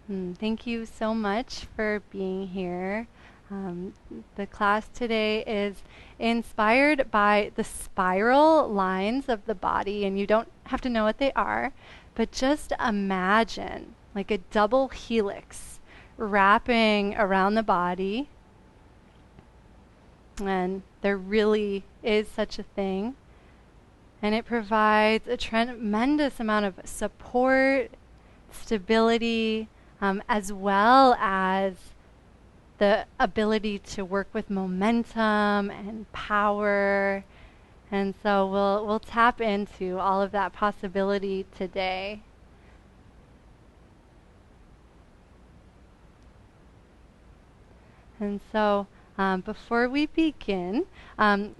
Thank you so much for being here. The class today is inspired by the spiral lines of the body, and you don't have to know what they are, but just imagine like a double helix wrapping around the body. And there really is such a thing. And it provides a tremendous amount of support, stability, as well as the ability to work with momentum and power. And so we'll tap into all of that possibility today. And so before we begin,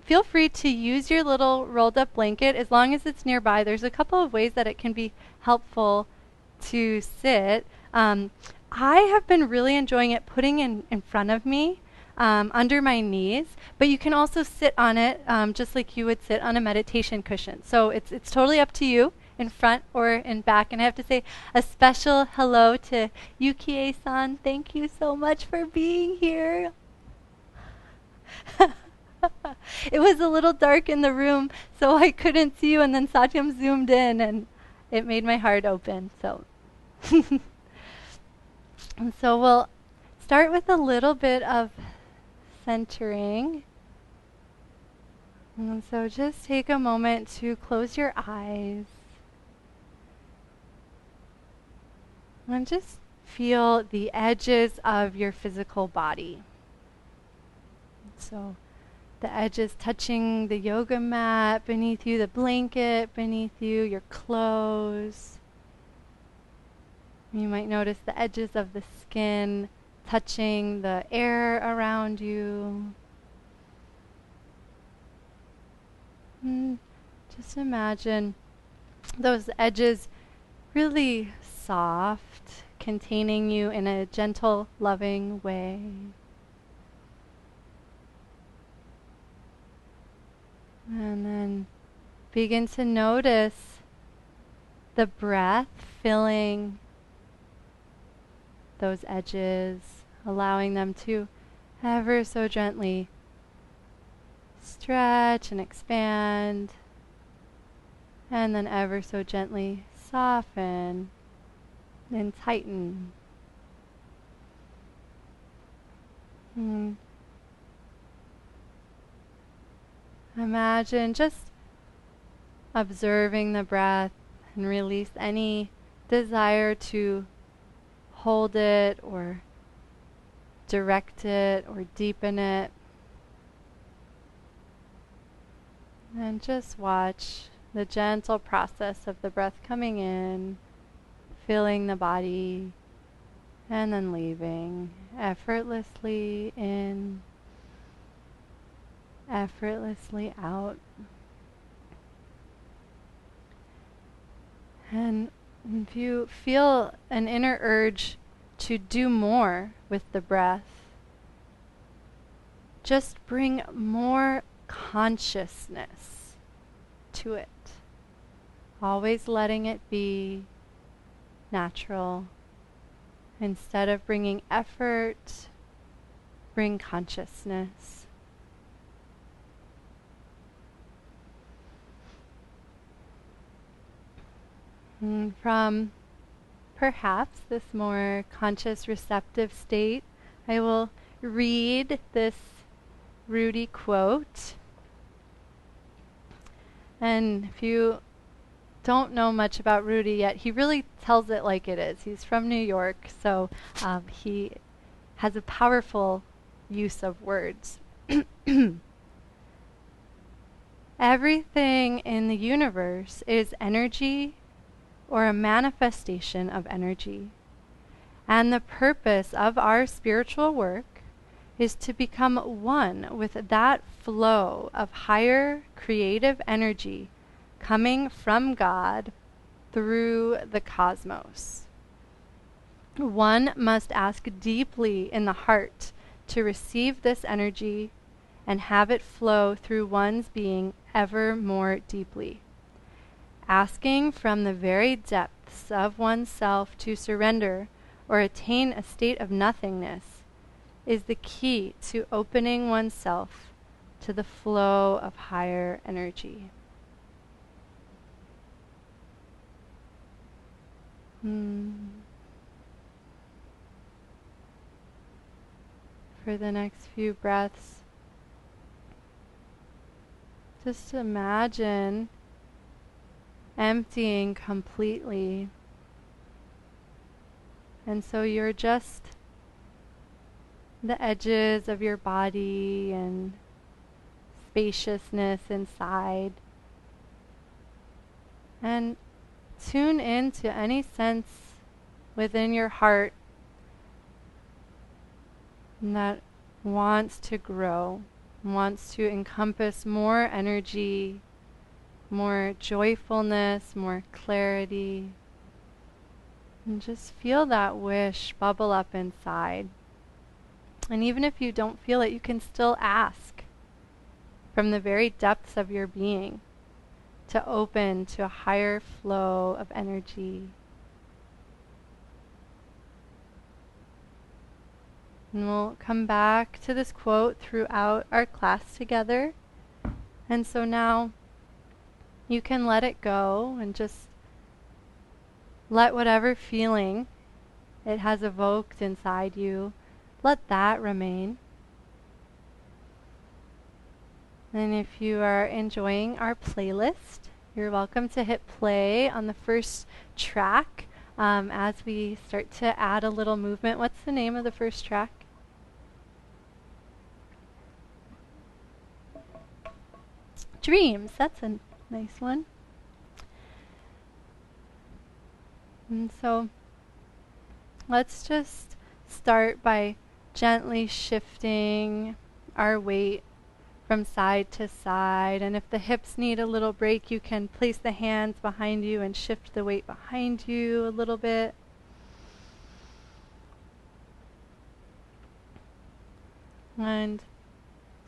feel free to use your little rolled up blanket as long as it's nearby. There's a couple of ways that it can be helpful to sit. I have been really enjoying it putting in front of me, under my knees, but you can also sit on it just like you would sit on a meditation cushion. So it's totally up to you, in front or in back. And I have to say a special hello to Yukie-san. Thank you so much for being here. It was a little dark in the room, so I couldn't see you, and then Satyam zoomed in, and it made my heart open. So and so we'll start with a little bit of centering. And so just take a moment to close your eyes. And just feel the edges of your physical body. So the edges touching the yoga mat beneath you, the blanket beneath you, your clothes. You might notice the edges of the skin touching the air around you. And just imagine those edges really soft, containing you in a gentle, loving way. And then begin to notice the breath filling those edges, allowing them to ever so gently stretch and expand, and then ever so gently soften and tighten. Imagine just observing the breath and release any desire to hold it or direct it or deepen it. And just watch the gentle process of the breath coming in, filling the body, and then leaving effortlessly in, effortlessly out. And if you feel an inner urge to do more with the breath, just bring more consciousness to it. Always letting it be natural. Instead of bringing effort, bring consciousness. From perhaps this more conscious, receptive state, I will read this Rudy quote. And if you don't know much about Rudy yet, he really tells it like it is. He's from New York, so he has a powerful use of words. Everything in the universe is energy or a manifestation of energy. And the purpose of our spiritual work is to become one with that flow of higher creative energy coming from God through the cosmos. One must ask deeply in the heart to receive this energy and have it flow through one's being ever more deeply. Asking from the very depths of oneself to surrender or attain a state of nothingness is the key to opening oneself to the flow of higher energy. For the next few breaths, just imagine emptying completely. And so you're just the edges of your body and spaciousness inside. And tune into any sense within your heart that wants to grow, wants to encompass more energy, more joyfulness, more clarity. And just feel that wish bubble up inside. And even if you don't feel it, you can still ask from the very depths of your being to open to a higher flow of energy. And we'll come back to this quote throughout our class together. And so now you can let it go and just let whatever feeling it has evoked inside you, let that remain. And if you are enjoying our playlist, you're welcome to hit play on the first track as we start to add a little movement. What's the name of the first track? Dreams. That's a nice one. And so let's just start by gently shifting our weight from side to side. And if the hips need a little break, you can place the hands behind you and shift the weight behind you a little bit. And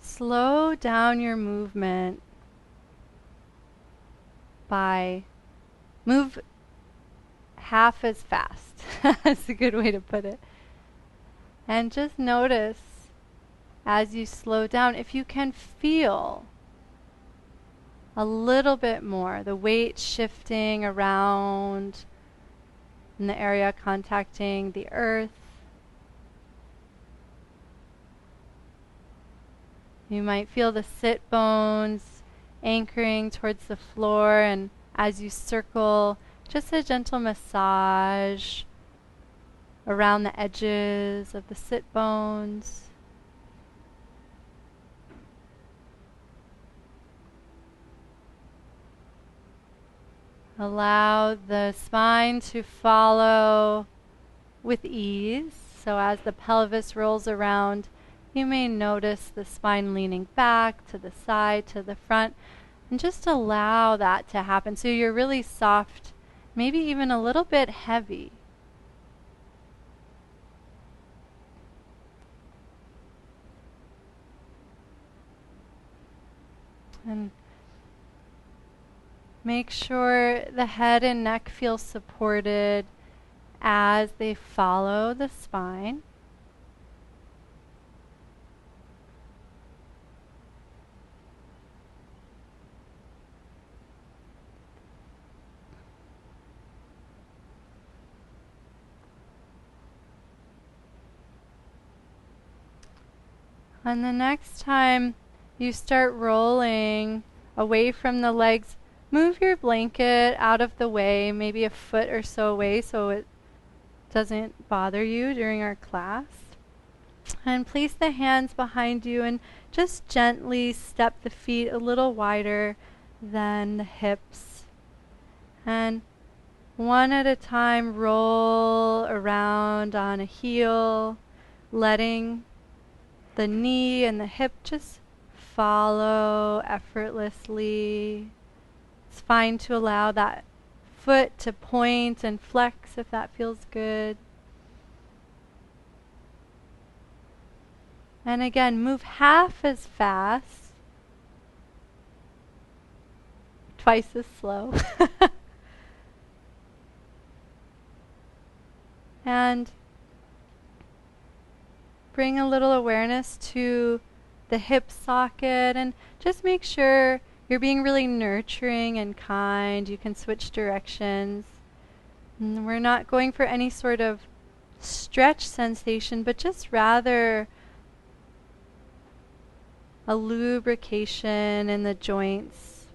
slow down your movement by move half as fast. That's a good way to put it. And just notice as you slow down if you can feel a little bit more the weight shifting around in the area contacting the earth. You might feel the sit bones anchoring towards the floor, and as you circle, just a gentle massage around the edges of the sit bones. Allow the spine to follow with ease. So as the pelvis rolls around, you may notice the spine leaning back to the side, to the front, and just allow that to happen. So you're really soft, maybe even a little bit heavy. And make sure the head and neck feel supported as they follow the spine. And the next time you start rolling away from the legs, move your blanket out of the way, maybe a foot or so away so it doesn't bother you during our class. And place the hands behind you and just gently step the feet a little wider than the hips. And one at a time, roll around on a heel, letting the knee and the hip just follow effortlessly. It's fine to allow that foot to point and flex if that feels good. And again, move half as fast, twice as slow. And bring a little awareness to the hip socket and just make sure you're being really nurturing and kind. You can switch directions. And we're not going for any sort of stretch sensation, but just rather a lubrication in the joints.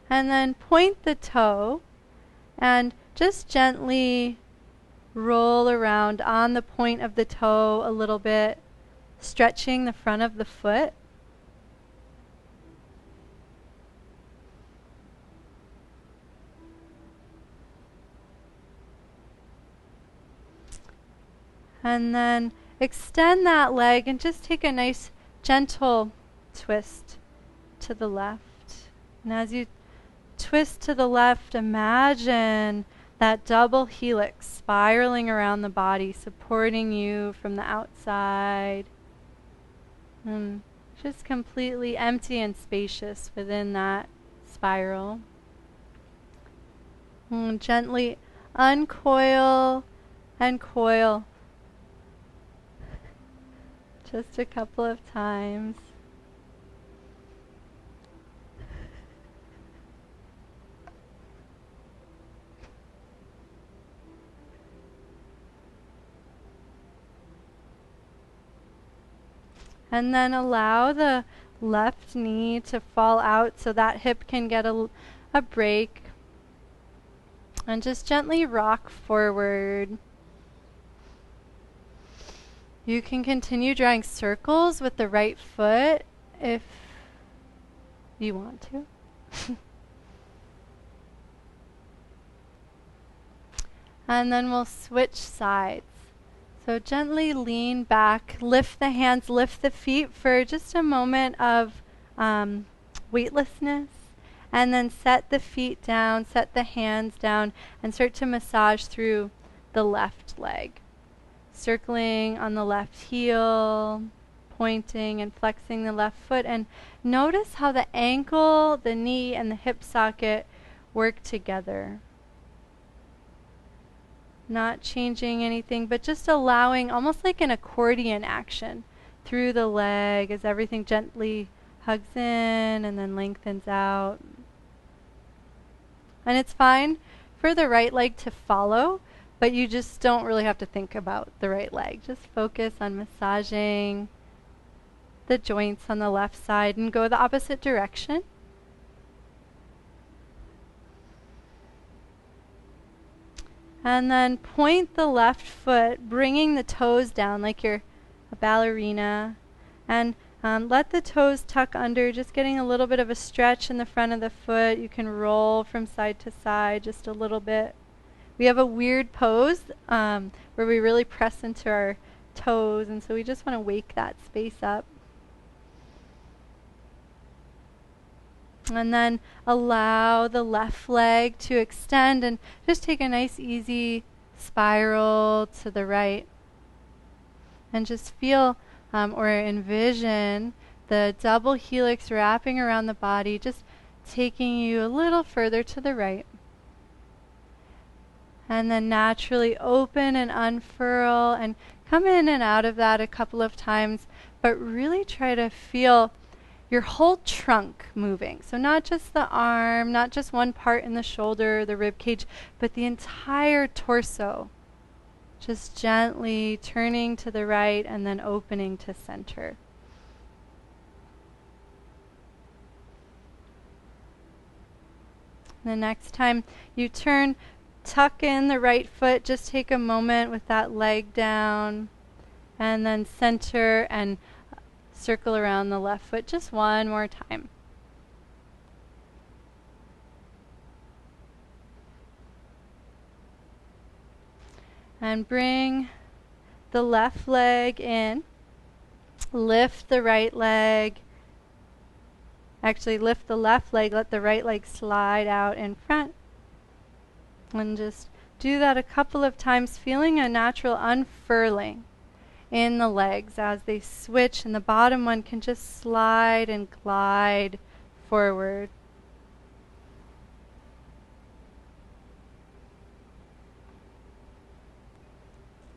And then point the toe and just gently roll around on the point of the toe a little bit, stretching the front of the foot. And then extend that leg and just take a nice gentle twist to the left. And as you twist to the left, imagine that double helix spiraling around the body, supporting you from the outside. And just completely empty and spacious within that spiral. And gently uncoil and coil. Just a couple of times. And then allow the left knee to fall out so that hip can get a break. And just gently rock forward. You can continue drawing circles with the right foot if you want to. And then we'll switch sides. So gently lean back, lift the hands, lift the feet for just a moment of weightlessness. And then set the feet down, set the hands down, and start to massage through the left leg. Circling on the left heel, pointing and flexing the left foot. And notice how the ankle, the knee, and the hip socket work together. Not changing anything, but just allowing almost like an accordion action through the leg as everything gently hugs in and then lengthens out. And it's fine for the right leg to follow, but you just don't really have to think about the right leg. Just focus on massaging the joints on the left side and go the opposite direction. And then point the left foot, bringing the toes down like you're a ballerina. And let the toes tuck under, just getting a little bit of a stretch in the front of the foot. You can roll from side to side just a little bit. We have a weird pose where we really press into our toes, and so we just want to wake that space up. And then allow the left leg to extend and just take a nice easy spiral to the right. And just feel or envision the double helix wrapping around the body, just taking you a little further to the right. And then naturally open and unfurl and come in and out of that a couple of times, but really try to feel your whole trunk moving. So not just the arm, not just one part in the shoulder, the rib cage, but the entire torso. Just gently turning to the right and then opening to center. The next time you turn, tuck in the right foot, just take a moment with that leg down, and then center and circle around the left foot just one more time. And bring the left leg in, lift the right leg, actually lift the left leg, let the right leg slide out in front. And just do that a couple of times, feeling a natural unfurling in the legs as they switch, and the bottom one can just slide and glide forward.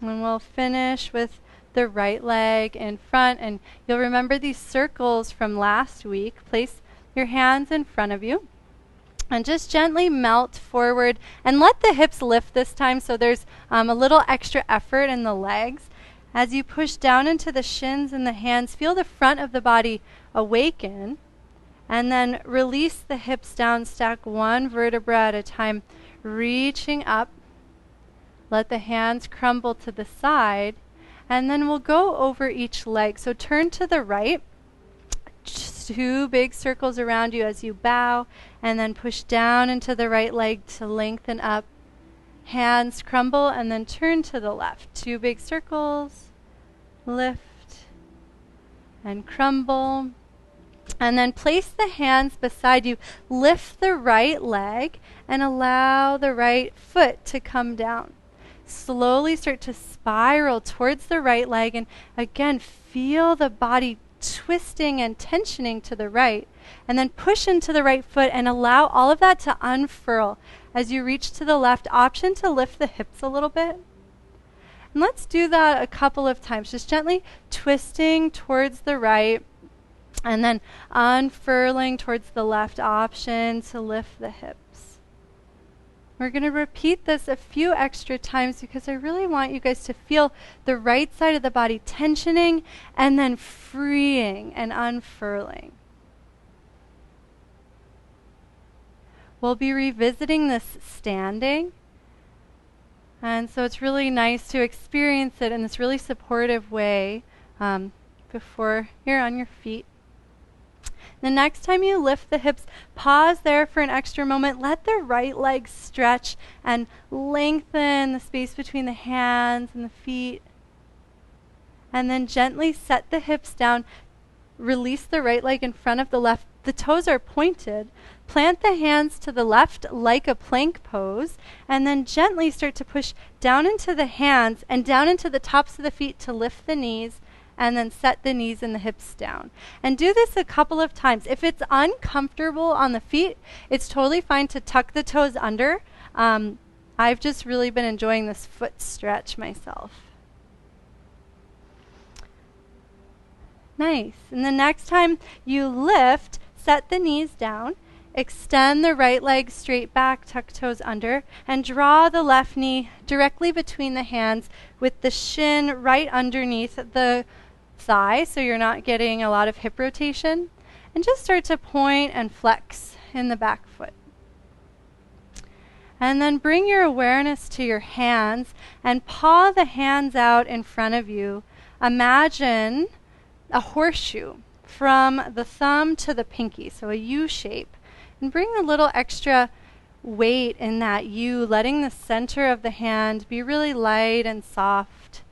And we'll finish with the right leg in front. And you'll remember these circles from last week. Place your hands in front of you. And just gently melt forward. And let the hips lift this time so there's a little extra effort in the legs. As you push down into the shins and the hands, feel the front of the body awaken. And then release the hips down. Stack one vertebra at a time, reaching up. Let the hands crumble to the side, and then we'll go over each leg. So turn to the right, just 2 big circles around you as you bow, and then push down into the right leg to lengthen up. Hands crumble, and then turn to the left. 2 big circles, lift, and crumble. And then place the hands beside you. Lift the right leg, and allow the right foot to come down. Slowly start to spiral towards the right leg, and again feel the body twisting and tensioning to the right, and then push into the right foot and allow all of that to unfurl. As you reach to the left, option to lift the hips a little bit. And let's do that a couple of times, just gently twisting towards the right and then unfurling towards the left, option to lift the hips. We're going to repeat this a few extra times because I really want you guys to feel the right side of the body tensioning and then freeing and unfurling. We'll be revisiting this standing. And so it's really nice to experience it in this really supportive way before you're on your feet. The next time you lift the hips, pause there for an extra moment. Let the right leg stretch and lengthen the space between the hands and the feet. And then gently set the hips down. Release the right leg in front of the left. The toes are pointed. Plant the hands to the left like a plank pose. And then gently start to push down into the hands and down into the tops of the feet to lift the knees. And then set the knees and the hips down. And do this a couple of times. If it's uncomfortable on the feet, it's totally fine to tuck the toes under. I've just really been enjoying this foot stretch myself. Nice. And the next time you lift, set the knees down. Extend the right leg straight back, tuck toes under, and draw the left knee directly between the hands with the shin right underneath the thigh, so you're not getting a lot of hip rotation. And just start to point and flex in the back foot. And then bring your awareness to your hands and paw the hands out in front of you. Imagine a horseshoe from the thumb to the pinky, so a U shape. And bring a little extra weight in that U, letting the center of the hand be really light and soft.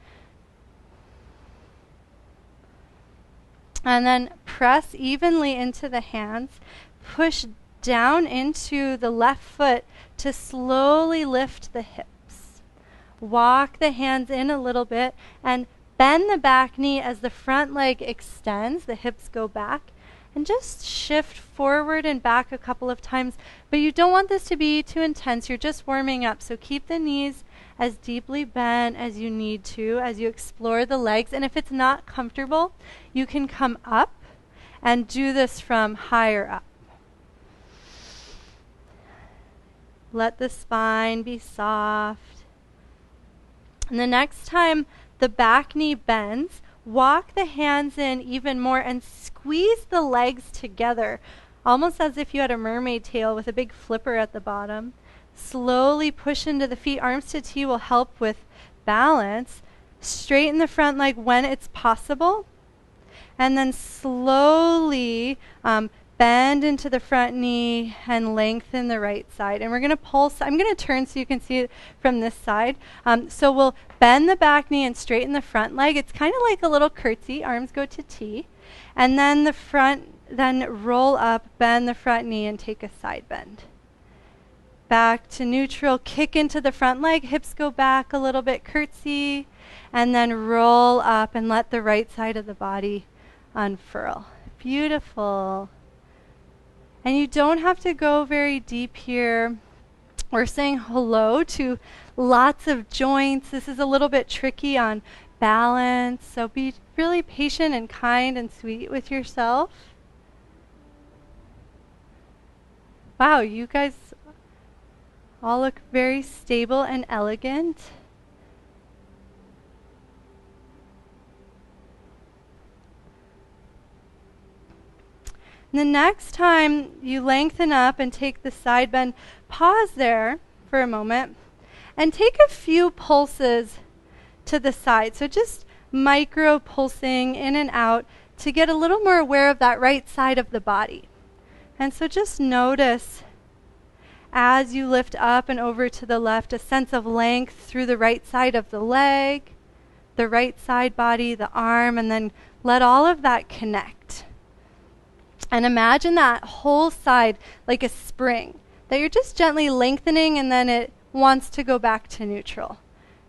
And then press evenly into the hands. Push down into the left foot to slowly lift the hips. Walk the hands in a little bit and bend the back knee as the front leg extends, the hips go back. And just shift forward and back a couple of times. But you don't want this to be too intense. You're just warming up. So keep the knees as deeply bent as you need to as you explore the legs. And if it's not comfortable, you can come up and do this from higher up. Let the spine be soft. And the next time the back knee bends, walk the hands in even more and squeeze the legs together, almost as if you had a mermaid tail with a big flipper at the bottom. Slowly push into the feet. Arms to T will help with balance. Straighten the front leg when it's possible. And then slowly bend into the front knee and lengthen the right side. And we're going to pulse. I'm going to turn so you can see it from this side. So we'll bend the back knee and straighten the front leg. It's kind of like a little curtsy. Arms go to T. And then the front, then roll up, bend the front knee, and take a side bend. Back to neutral, kick into the front leg, hips go back a little bit, curtsy, and then roll up and let the right side of the body unfurl. Beautiful. And you don't have to go very deep here. We're saying hello to lots of joints. This is a little bit tricky on balance, so be really patient and kind and sweet with yourself. Wow, you guys all look very stable and elegant. And the next time you lengthen up and take the side bend, pause there for a moment and take a few pulses to the side. So just micro pulsing in and out to get a little more aware of that right side of the body. And so just notice as you lift up and over to the left, a sense of length through the right side of the leg, the right side body, the arm, and then let all of that connect. And imagine that whole side like a spring, that you're just gently lengthening and then it wants to go back to neutral.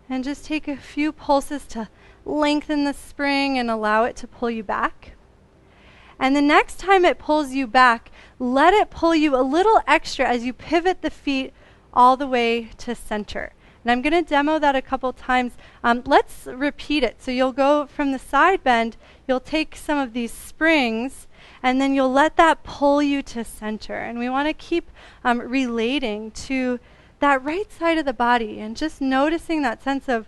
And just take a few pulses to lengthen the spring and allow it to pull you back. And the next time it pulls you back, let it pull you a little extra as you pivot the feet all the way to center. And I'm going to demo that a couple times. Let's repeat it. So you'll go from the side bend, you'll take some of these springs, and then you'll let that pull you to center. And we want to keep relating to that right side of the body and just noticing that sense of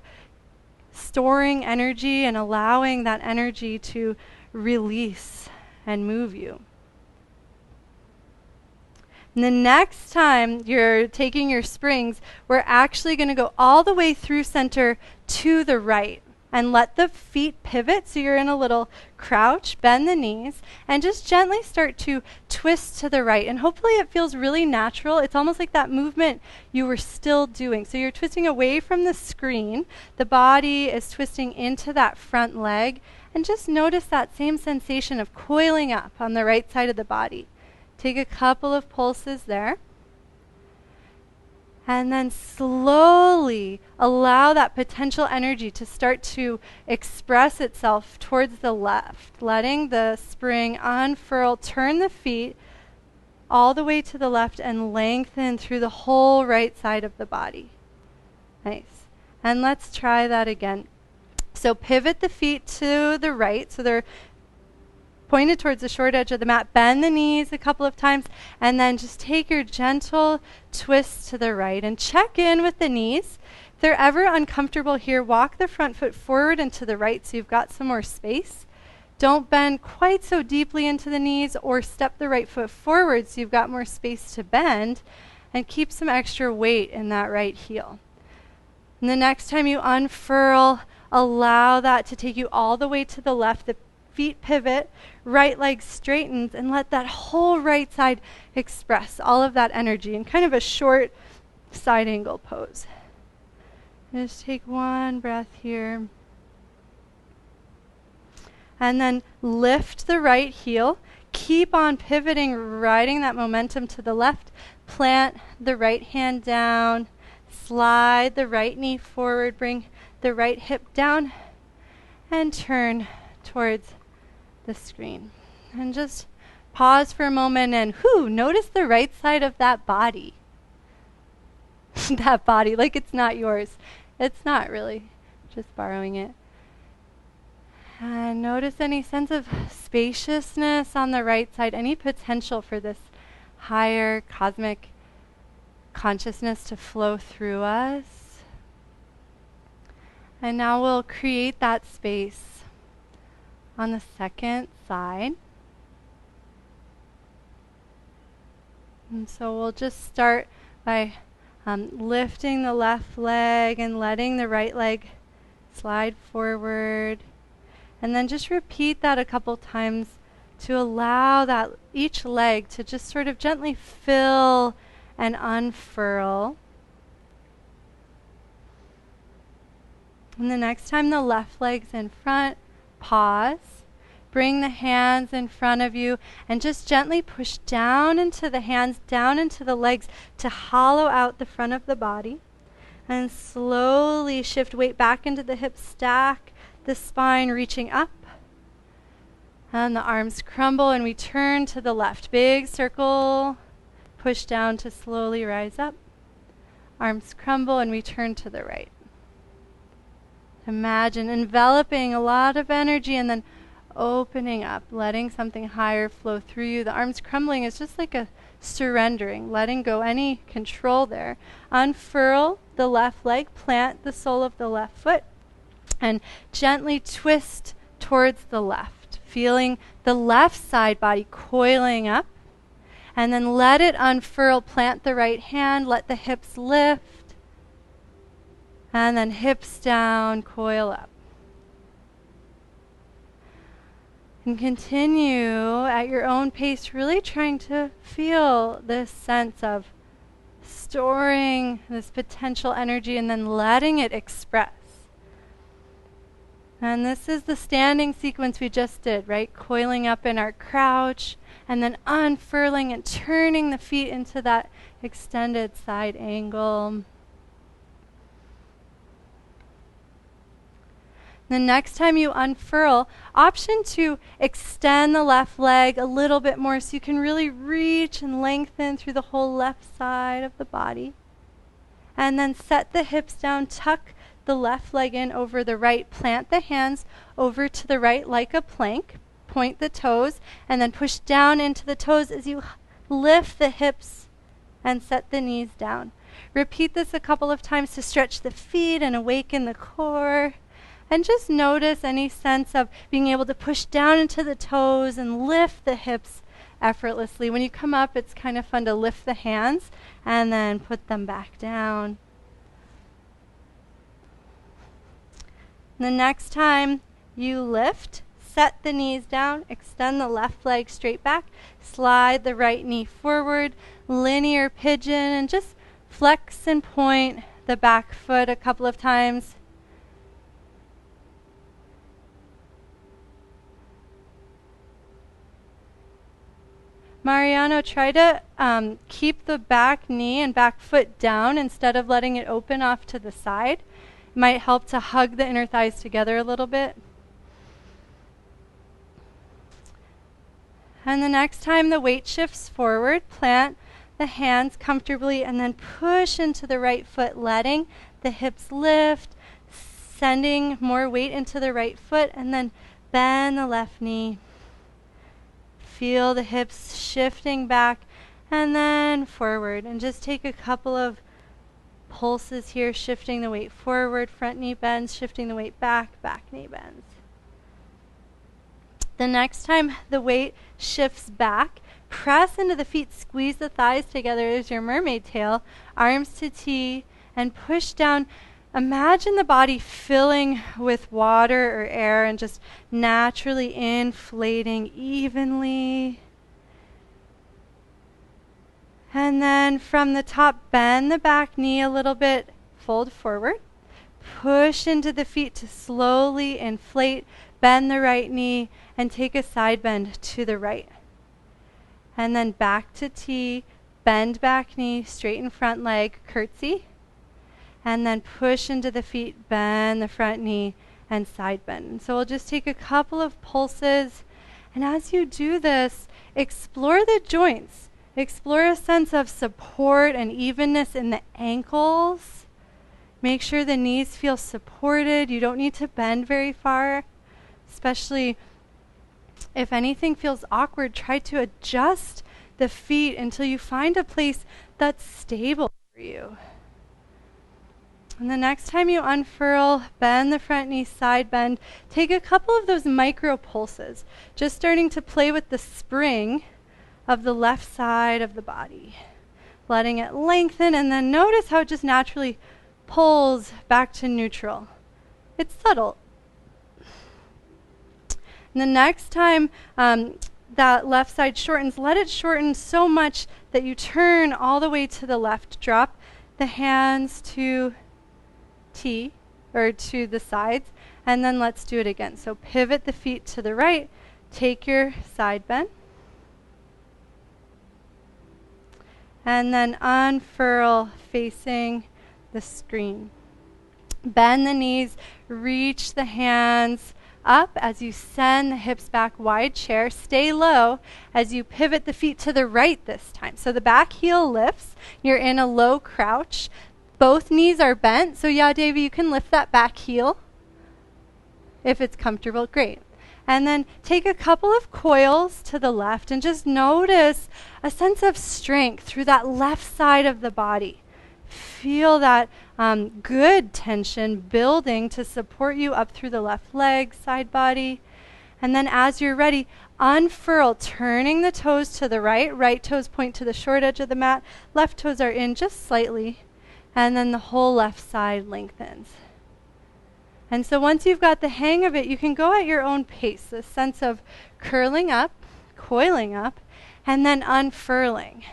storing energy and allowing that energy to release and move you. And the next time you're taking your springs, we're actually going to go all the way through center to the right and let the feet pivot. So you're in a little crouch, bend the knees, and just gently start to twist to the right. And hopefully it feels really natural. It's almost like that movement you were still doing. So you're twisting away from the screen. The body is twisting into that front leg. And just notice that same sensation of coiling up on the right side of the body. Take a couple of pulses there. And then slowly allow that potential energy to start to express itself towards the left, letting the spring unfurl, turn the feet all the way to the left and lengthen through the whole right side of the body. Nice. And let's try that again. So pivot the feet to the right, so they're pointed towards the short edge of the mat. Bend the knees a couple of times, and then just take your gentle twist to the right and check in with the knees. If they're ever uncomfortable here, walk the front foot forward and to the right so you've got some more space. Don't bend quite so deeply into the knees, or step the right foot forward so you've got more space to bend, and keep some extra weight in that right heel. And the next time you unfurl, allow that to take you all the way to the left. The feet pivot, right leg straightens, and let that whole right side express all of that energy in kind of a short side angle pose. Just take one breath here. And then lift the right heel. Keep on pivoting, riding that momentum to the left. Plant the right hand down. Slide the right knee forward. Bring the right hip down. And turn towards the screen. And just pause for a moment and notice the right side of that body. That body, like it's not yours. It's not really, just borrowing it. And notice any sense of spaciousness on the right side, any potential for this higher cosmic consciousness to flow through us. And now we'll create that space on the second side. And so we'll just start by lifting the left leg and letting the right leg slide forward. And then just repeat that a couple times to allow that each leg to just sort of gently fill and unfurl. And the next time the left leg's in front, pause. Bring the hands in front of you and just gently push down into the hands, down into the legs to hollow out the front of the body. And slowly shift weight back into the hips, stack the spine reaching up. And the arms crumble and we turn to the left. Big circle, push down to slowly rise up. Arms crumble and we turn to the right. Imagine enveloping a lot of energy and then opening up, letting something higher flow through you. The arms crumbling is just like a surrendering, letting go any control there. Unfurl the left leg, plant the sole of the left foot, and gently twist towards the left, feeling the left side body coiling up. And then let it unfurl, plant the right hand, let the hips lift, and then hips down, coil up. And continue at your own pace, really trying to feel this sense of storing this potential energy and then letting it express. And this is the standing sequence we just did, right? Coiling up in our crouch, and then unfurling and turning the feet into that extended side angle. The next time you unfurl, option to extend the left leg a little bit more so you can really reach and lengthen through the whole left side of the body. And then set the hips down, tuck the left leg in over the right, plant the hands over to the right like a plank. Point the toes, and then push down into the toes as you lift the hips and set the knees down. Repeat this a couple of times to stretch the feet and awaken the core. And just notice any sense of being able to push down into the toes and lift the hips effortlessly. When you come up, it's kind of fun to lift the hands and then put them back down. The next time you lift, set the knees down, extend the left leg straight back, slide the right knee forward, linear pigeon, and just flex and point the back foot a couple of times. Mariano, try to keep the back knee and back foot down instead of letting it open off to the side. It might help to hug the inner thighs together a little bit. And the next time the weight shifts forward, plant the hands comfortably and then push into the right foot, letting the hips lift, sending more weight into the right foot, and then bend the left knee. Feel the hips shifting back and then forward. And just take a couple of pulses here, shifting the weight forward, front knee bends, shifting the weight back, back knee bends. The next time the weight shifts back, press into the feet, squeeze the thighs together as your mermaid tail, arms to T, and push down. Imagine the body filling with water or air and just naturally inflating evenly. And then from the top, bend the back knee a little bit, fold forward. Push into the feet to slowly inflate, bend the right knee, and take a side bend to the right. And then back to T, bend back knee, straighten front leg, curtsy. And then push into the feet, bend the front knee, and side bend. And so we'll just take a couple of pulses. And as you do this, explore the joints. Explore a sense of support and evenness in the ankles. Make sure the knees feel supported. You don't need to bend very far, especially if anything feels awkward. Try to adjust the feet until you find a place that's stable for you. And the next time you unfurl, bend the front knee, side bend. Take a couple of those micro pulses, just starting to play with the spring of the left side of the body. Letting it lengthen, and then notice how it just naturally pulls back to neutral. It's subtle. And the next time that left side shortens, let it shorten so much that you turn all the way to the left. Drop the hands to T, or to the sides, and then let's do it again. So pivot the feet to the right, take your side bend, and then unfurl facing the screen. Bend the knees, reach the hands up as you send the hips back, wide chair. Stay low as you pivot the feet to the right this time. So the back heel lifts, you're in a low crouch. both knees are bent. So yeah, Davey, you can lift that back heel if it's comfortable. Great. And then take a couple of coils to the left and just notice a sense of strength through that left side of the body. Feel that good tension building to support you up through the left leg, side body. And then as you're ready, unfurl, turning the toes to the right. Right toes point to the short edge of the mat. Left toes are in just slightly. And then the whole left side lengthens. And so once you've got the hang of it, you can go at your own pace, a sense of curling up, coiling up, and then unfurling.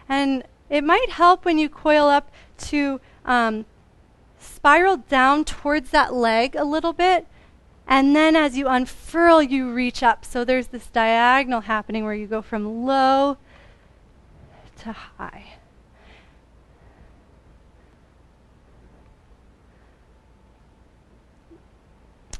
And it might help when you coil up to spiral down towards that leg a little bit. And then as you unfurl, you reach up. So there's this diagonal happening where you go from low to high.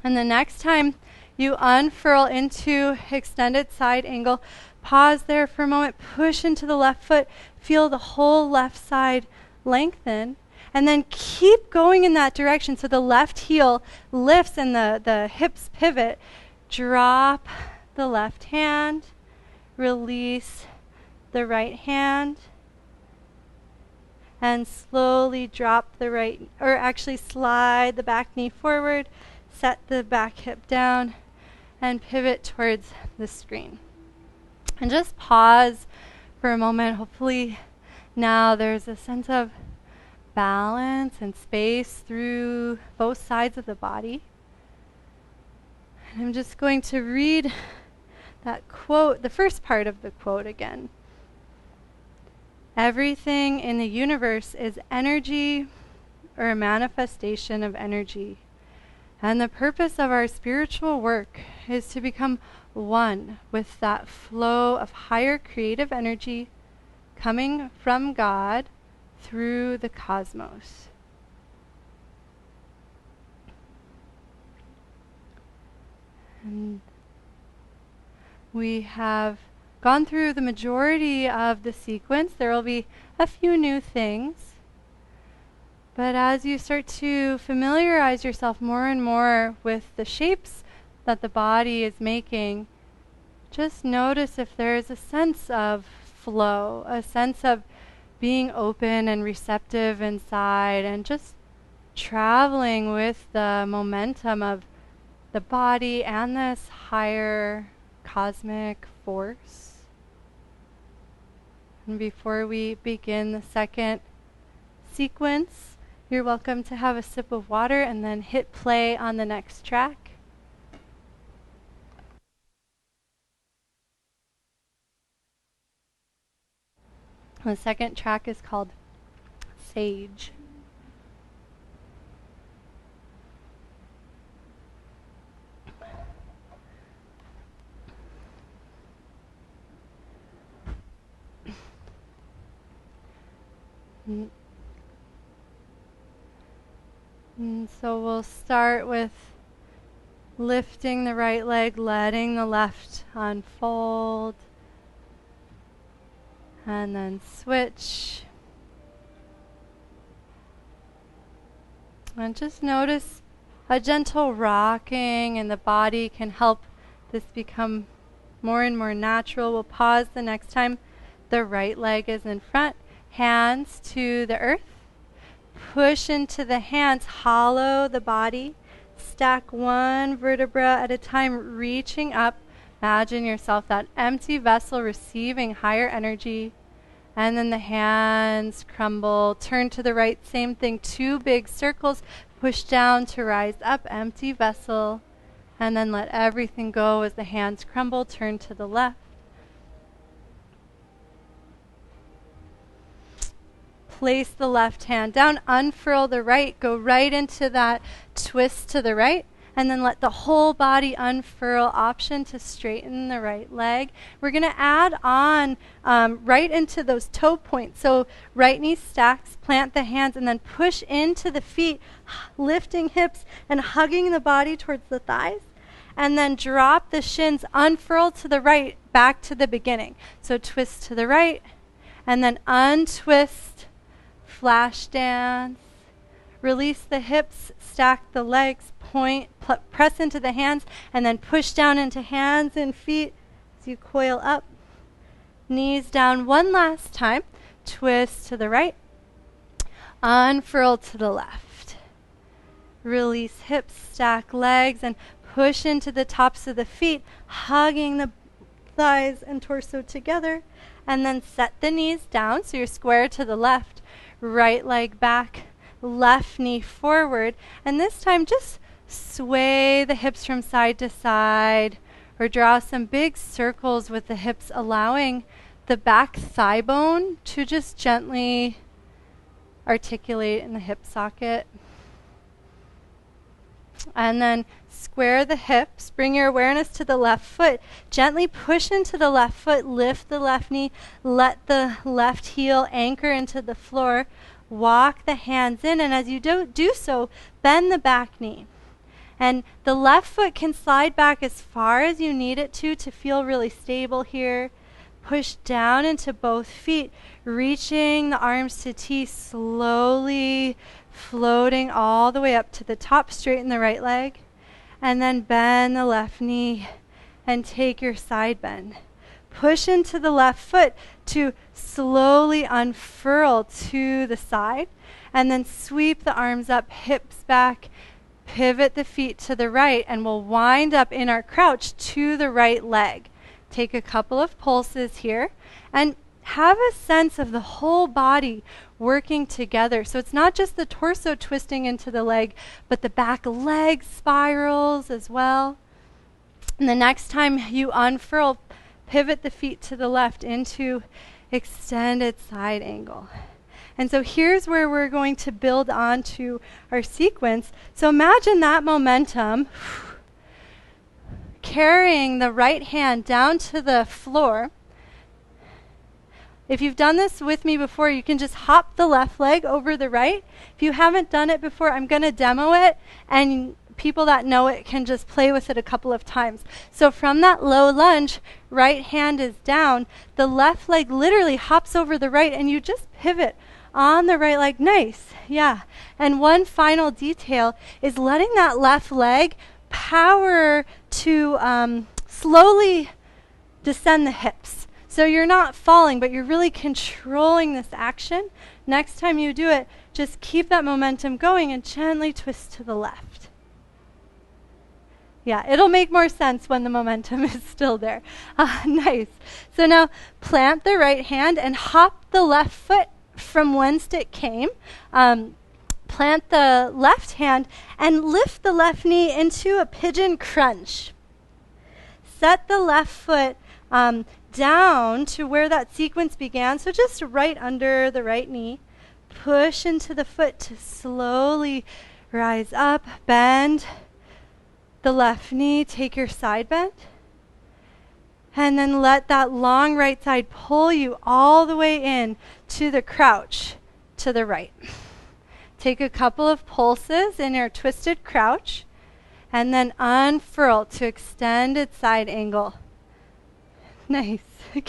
And the next time you unfurl into extended side angle, pause there for a moment, push into the left foot, feel the whole left side lengthen, and then keep going in that direction so the left heel lifts and the hips pivot. Drop the left hand, release the right hand, and slowly drop the right, or actually slide the back knee forward, set the back hip down, and pivot towards the screen. And just pause for a moment. Hopefully now there's a sense of balance and space through both sides of the body. And I'm just going to read that quote, the first part of the quote again. Everything in the universe is energy or a manifestation of energy. And the purpose of our spiritual work is to become one with that flow of higher creative energy coming from God through the cosmos. And we have gone through the majority of the sequence. There will be a few new things. But as you start to familiarize yourself more and more with the shapes that the body is making, just notice if there is a sense of flow, a sense of being open and receptive inside, and just traveling with the momentum of the body and this higher cosmic force. And before we begin the second sequence, you're welcome to have a sip of water and then hit play on the next track. The second track is called Sage. And so we'll start with lifting the right leg, letting the left unfold, and then switch. And just notice a gentle rocking, and the body can help this become more and more natural. We'll pause the next time the right leg is in front, hands to the earth. Push into the hands, hollow the body, stack one vertebra at a time, reaching up. Imagine yourself that empty vessel receiving higher energy. And then the hands crumble, turn to the right, same thing, 2 big circles, push down to rise up, empty vessel. And then let everything go as the hands crumble, turn to the left. Place the left hand down, unfurl the right, go right into that twist to the right, and then let the whole body unfurl, option to straighten the right leg. We're going to add on right into those toe points. So right knee stacks, plant the hands, and then push into the feet, lifting hips and hugging the body towards the thighs. and then drop the shins, unfurl to the right, back to the beginning. So twist to the right, and then untwist, flash dance. Release the hips, stack the legs, point, press into the hands, and then push down into hands and feet as you coil up. Knees down one last time. Twist to the right, unfurl to the left. Release hips, stack legs, and push into the tops of the feet, hugging the thighs and torso together. And then set the knees down so you're square to the left, right leg back, left knee forward. And this time just sway the hips from side to side, or draw some big circles with the hips, allowing the back thigh bone to just gently articulate in the hip socket. And then square the hips, bring your awareness to the left foot, gently push into the left foot, lift the left knee, let the left heel anchor into the floor, walk the hands in, and as you do so, bend the back knee. And the left foot can slide back as far as you need it to feel really stable here. Push down into both feet, reaching the arms to T, slowly floating all the way up to the top, straighten the right leg, and then bend the left knee and take your side bend. Push into the left foot to slowly unfurl to the side, and then sweep the arms up, hips back, pivot the feet to the right, and we'll wind up in our crouch to the right leg. Take a couple of pulses here and have a sense of the whole body working together. So it's not just the torso twisting into the leg, but the back leg spirals as well. And the next time you unfurl, pivot the feet to the left into extended side angle. And so here's where we're going to build onto our sequence. So imagine that momentum carrying the right hand down to the floor. If you've done this with me before, you can just hop the left leg over the right. If you haven't done it before, I'm going to demo it, and people that know it can just play with it a couple of times. So from that low lunge, right hand is down, the left leg literally hops over the right, and you just pivot on the right leg. Nice. Yeah. And one final detail is letting that left leg power to slowly descend the hips. So you're not falling, but you're really controlling this action. Next time you do it, just keep that momentum going and gently twist to the left. Yeah, it'll make more sense when the momentum is still there. Nice. So now plant the right hand and hop the left foot from whence it came. Plant the left hand and lift the left knee into a pigeon crunch. Set the left foot down to where that sequence began, so just right under the right knee. Push into the foot to slowly rise up, bend the left knee, take your side bend, and then let that long right side pull you all the way in to the crouch to the right. Take a couple of pulses in your twisted crouch, and then unfurl to extended side angle. Nice.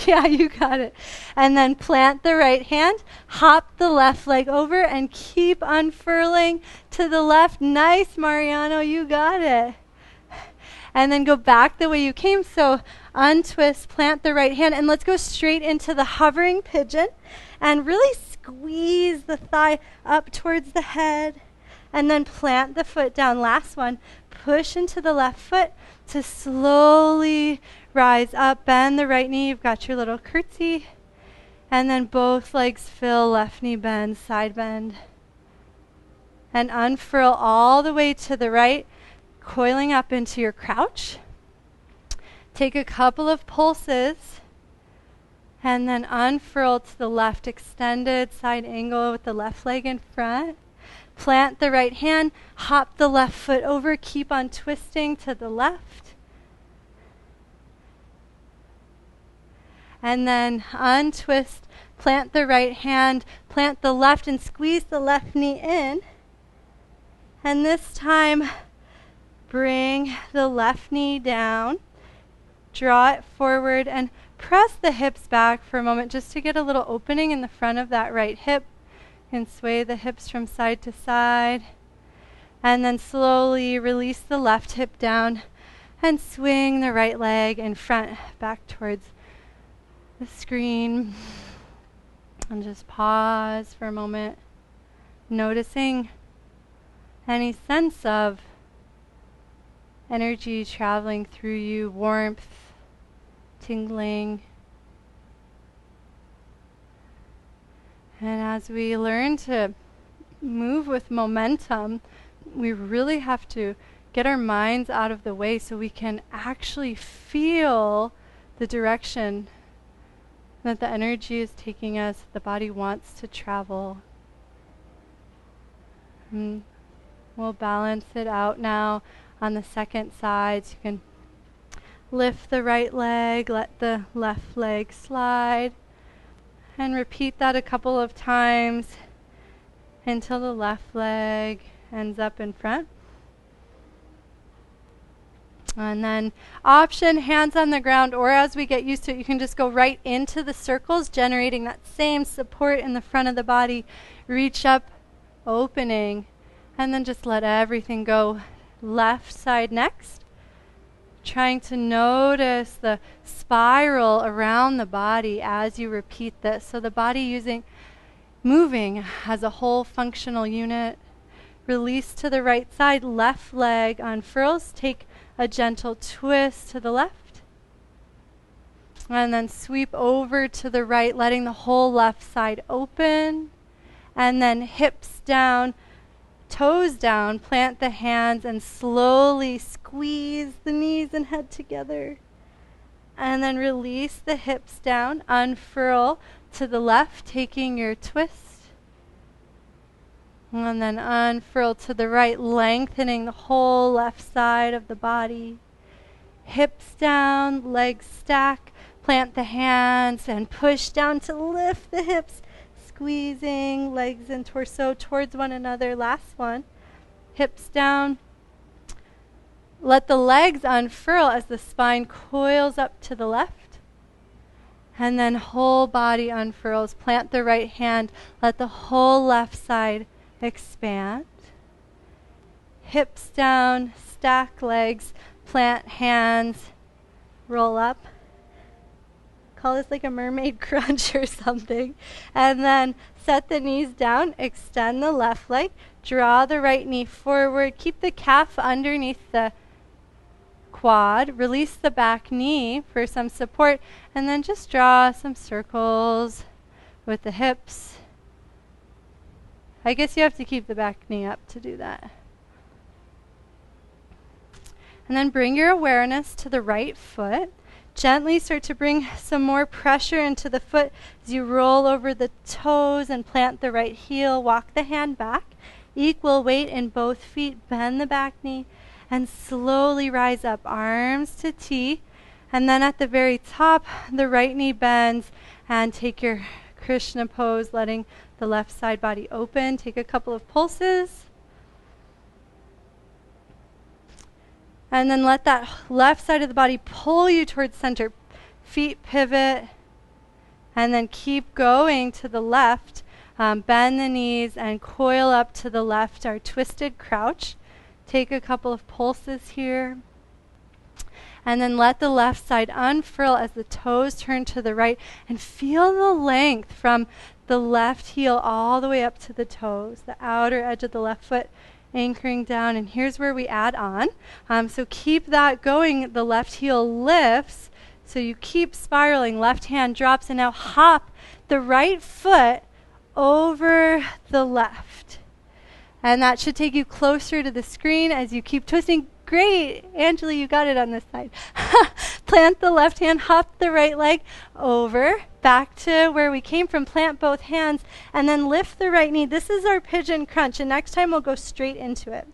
Yeah, you got it. And then plant the right hand, hop the left leg over, and keep unfurling to the left. Nice, Mariano, you got it. And then go back the way you came. So untwist, plant the right hand, and let's go straight into the hovering pigeon and really squeeze the thigh up towards the head, and then plant the foot down. Last one. Push into the left foot to slowly rise up, bend the right knee. You've got your little curtsy, and then both legs fill, left knee bend, side bend, and unfurl all the way to the right, coiling up into your crouch. Take a couple of pulses, and then unfurl to the left, extended side angle with the left leg in front. Plant the right hand, hop the left foot over, keep on twisting to the left. And then untwist, plant the right hand, plant the left, and squeeze the left knee in. And this time, Bring the left knee down. Draw it forward and press the hips back for a moment just to get a little opening in the front of that right hip. And sway the hips from side to side. And then slowly release the left hip down and swing the right leg in front back towards the screen. And just pause for a moment, noticing any sense of energy traveling through you, warmth, tingling. And as we learn to move with momentum, we really have to get our minds out of the way so we can actually feel the direction that the energy is taking us, the body wants to travel. And we'll balance it out now on the second side. So you can lift the right leg, let the left leg slide, and repeat that a couple of times until the left leg ends up in front. And then option, hands on the ground, or as we get used to it, you can just go right into the circles, generating that same support in the front of the body. Reach up, opening, and then just let everything go. Left side next. Trying to notice the spiral around the body as you repeat this. So the body moving as a whole functional unit. Release to the right side, left leg unfurls. Take a gentle twist to the left. And then sweep over to the right, letting the whole left side open. And then hips down, toes down, plant the hands and slowly squeeze the knees and head together. And then release the hips down, unfurl to the left, taking your twist. And then unfurl to the right, lengthening the whole left side of the body. Hips down, legs stack, plant the hands and push down to lift the hips, squeezing legs and torso towards one another. Last one. Hips down. Let the legs unfurl as the spine coils up to the left. And then whole body unfurls. Plant the right hand. Let the whole left side expand. Hips down, stack legs, plant hands, roll up. Call this like a mermaid crunch or something. And then set the knees down, extend the left leg, draw the right knee forward, keep the calf underneath the quad, release the back knee for some support, and then just draw some circles with the hips. I guess you have to keep the back knee up to do that. And then bring your awareness to the right foot. Gently start to bring some more pressure into the foot as you roll over the toes and plant the right heel. Walk the hand back. Equal weight in both feet. Bend the back knee and slowly rise up. Arms to T. And then at the very top, the right knee bends and take your Krishna pose, letting the left side body open. Take a couple of pulses. And then let that left side of the body pull you towards center. Feet pivot. And then keep going to the left. Bend the knees and coil up to the left, our twisted crouch. Take a couple of pulses here. And then let the left side unfurl as the toes turn to the right. And feel the length from the left heel all the way up to the toes, the outer edge of the left foot anchoring down. And here's where we add on. So keep that going. The left heel lifts. So you keep spiraling. Left hand drops and now hop the right foot over the left. And that should take you closer to the screen as you keep twisting. Great. Angela, you got it on this side. Plant the left hand, hop the right leg over, back to where we came from. Plant both hands, and then lift the right knee. This is our pigeon crunch, and next time we'll go straight into it.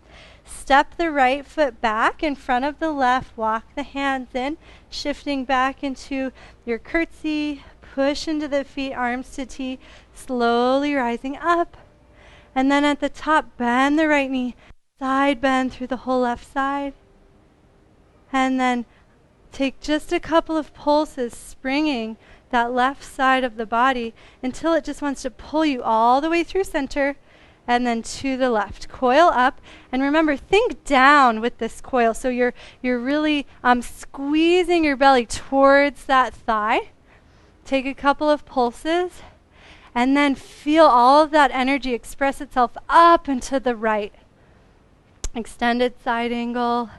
Step the right foot back in front of the left. Walk the hands in, shifting back into your curtsy. Push into the feet, arms to T, slowly rising up. And then at the top, bend the right knee. Side bend through the whole left side. And then take just a couple of pulses, springing that left side of the body until it just wants to pull you all the way through center and then to the left. Coil up, and remember, think down with this coil. So you're really squeezing your belly towards that thigh. Take a couple of pulses, and then feel all of that energy express itself up and to the right. Extended side angle.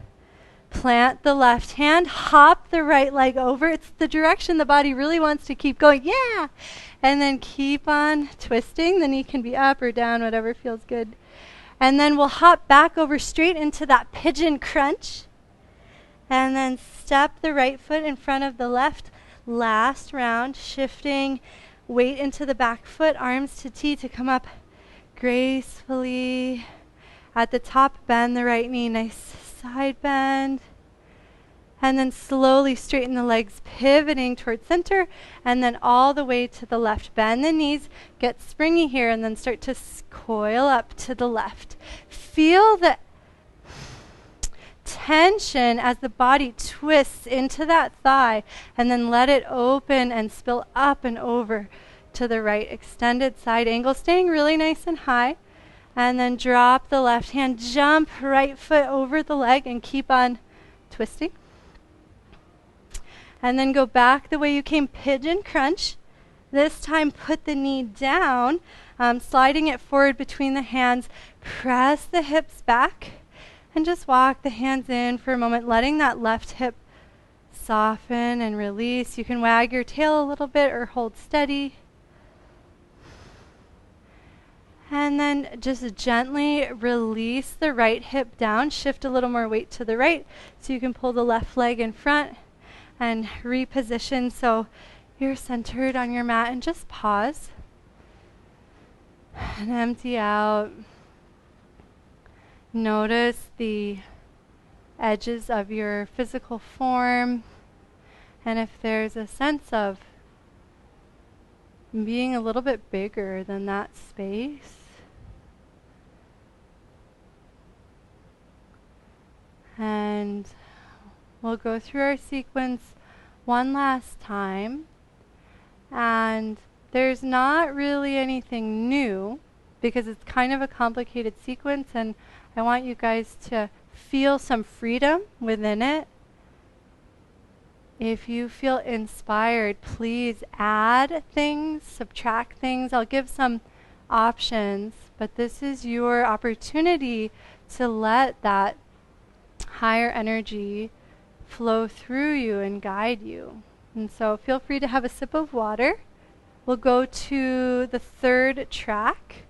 Plant the left hand, hop the right leg over. It's the direction the body really wants to keep going. Yeah! And then keep on twisting. The knee can be up or down, whatever feels good. And then we'll hop back over straight into that pigeon crunch. And then step the right foot in front of the left. Last round, shifting weight into the back foot, arms to T to come up gracefully. At the top, bend the right knee, nice side bend. And then slowly straighten the legs, pivoting towards center, and then all the way to the left. Bend the knees, get springy here, and then start to coil up to the left. Feel the tension as the body twists into that thigh, and then let it open and spill up and over to the right. Extended side angle, staying really nice and high. And then drop the left hand, jump right foot over the leg, and keep on twisting. And then go back the way you came, pigeon crunch. This time put the knee down, sliding it forward between the hands. Press the hips back, and just walk the hands in for a moment, letting that left hip soften and release. You can wag your tail a little bit or hold steady. And then just gently release the right hip down. Shift a little more weight to the right so you can pull the left leg in front and reposition so you're centered on your mat, and just pause and empty out. Notice the edges of your physical form, and if there's a sense of being a little bit bigger than that space. And we'll go through our sequence one last time. And there's not really anything new because it's kind of a complicated sequence, and I want you guys to feel some freedom within it. If you feel inspired, please add things, subtract things. I'll give some options, but this is your opportunity to let that higher energy flow through you and guide you. And so feel free to have a sip of water. We'll go to the third track.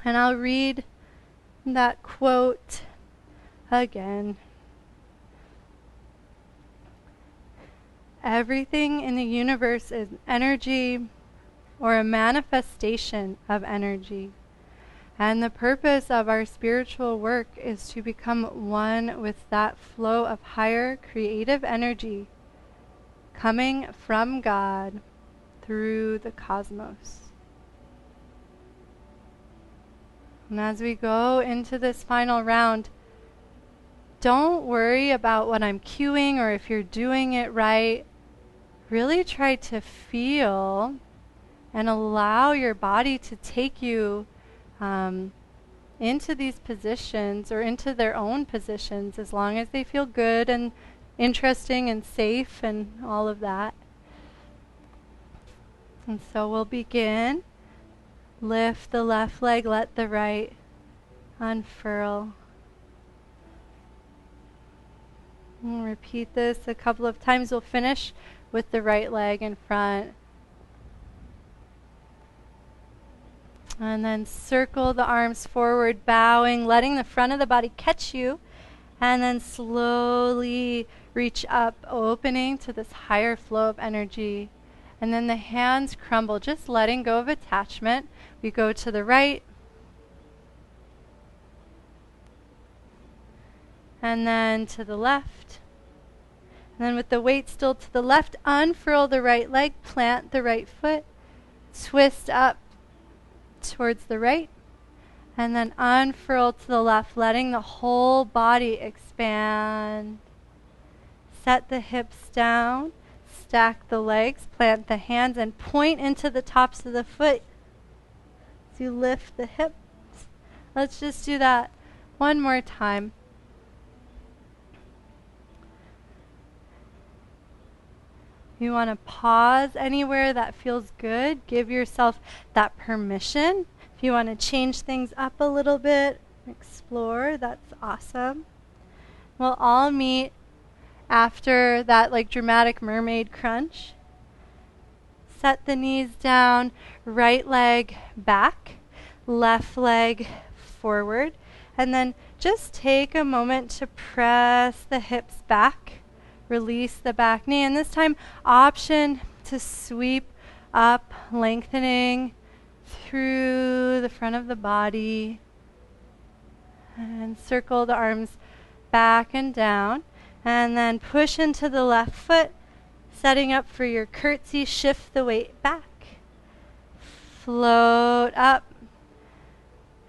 And I'll read that quote again. Everything in the universe is energy or a manifestation of energy. And the purpose of our spiritual work is to become one with that flow of higher creative energy coming from God through the cosmos. And as we go into this final round, don't worry about what I'm cueing or if you're doing it right. Really try to feel and allow your body to take you into these positions or into their own positions, as long as they feel good and interesting and safe and all of that. And so we'll begin. Lift the left leg, let the right unfurl. And repeat this a couple of times. We'll finish with the right leg in front. And then circle the arms forward, bowing, letting the front of the body catch you. And then slowly reach up, opening to this higher flow of energy. And then the hands crumble, just letting go of attachment. We go to the right. And then to the left. And then with the weight still to the left, unfurl the right leg, plant the right foot, twist up towards the right, and then unfurl to the left, letting the whole body expand. Set the hips down, stack the legs, plant the hands, and point into the tops of the foot as you lift the hips. Let's just do that one more time. You want to pause anywhere that feels good. Give yourself that permission. If you want to change things up a little bit, explore, that's awesome. We'll all meet after that like dramatic mermaid crunch. Set the knees down, right leg back, left leg forward, and then just take a moment to press the hips back. Release the back knee, and this time option to sweep up, lengthening through the front of the body, and circle the arms back and down, and then push into the left foot, setting up for your curtsy. Shift the weight back, float up,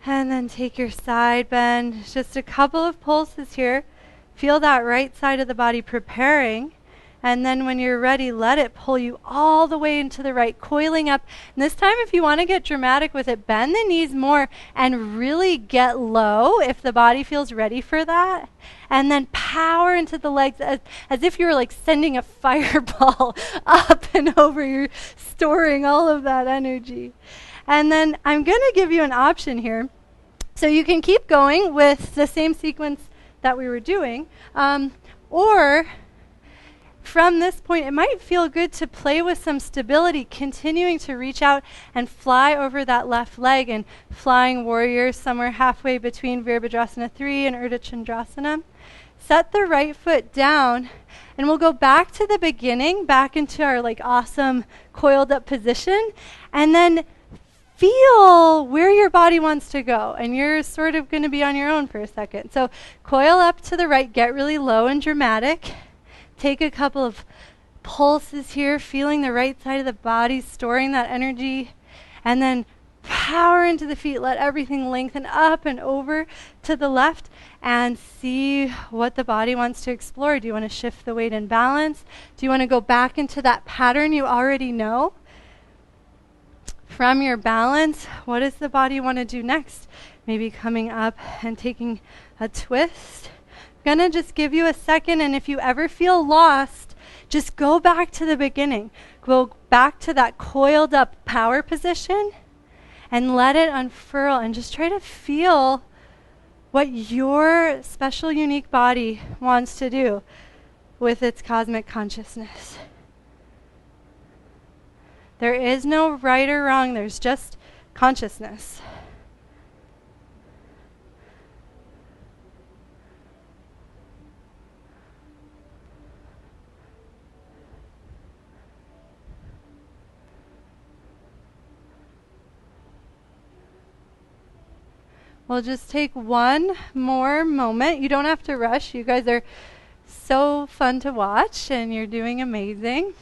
and then take your side bend. Just a couple of pulses here. Feel that right side of the body preparing, and then when you're ready, let it pull you all the way into the right, coiling up. And this time, if you want to get dramatic with it, bend the knees more and really get low if the body feels ready for that. And then power into the legs as if you were like sending a fireball up and over. You're storing all of that energy. And then I'm going to give you an option here. So you can keep going with the same sequence that we were doing, or from this point it might feel good to play with some stability, continuing to reach out and fly over that left leg, and flying warrior somewhere halfway between Virabhadrasana 3 and Urdhva Chandrasana. Set the right foot down, and we'll go back to the beginning, back into our like awesome coiled up position, and then feel where your body wants to go, and you're sort of going to be on your own for a second. So coil up to the right, get really low and dramatic. Take a couple of pulses here, feeling the right side of the body, storing that energy, and then power into the feet. Let everything lengthen up and over to the left, and see what the body wants to explore. Do you want to shift the weight and balance? Do you want to go back into that pattern you already know? From your balance, what does the body want to do next? Maybe coming up and taking a twist. I'm going to just give you a second, and if you ever feel lost, just go back to the beginning. Go back to that coiled up power position and let it unfurl, and just try to feel what your special, unique body wants to do with its cosmic consciousness. There is no right or wrong, there's just consciousness. We'll just take one more moment. You don't have to rush. You guys are so fun to watch, and you're doing amazing.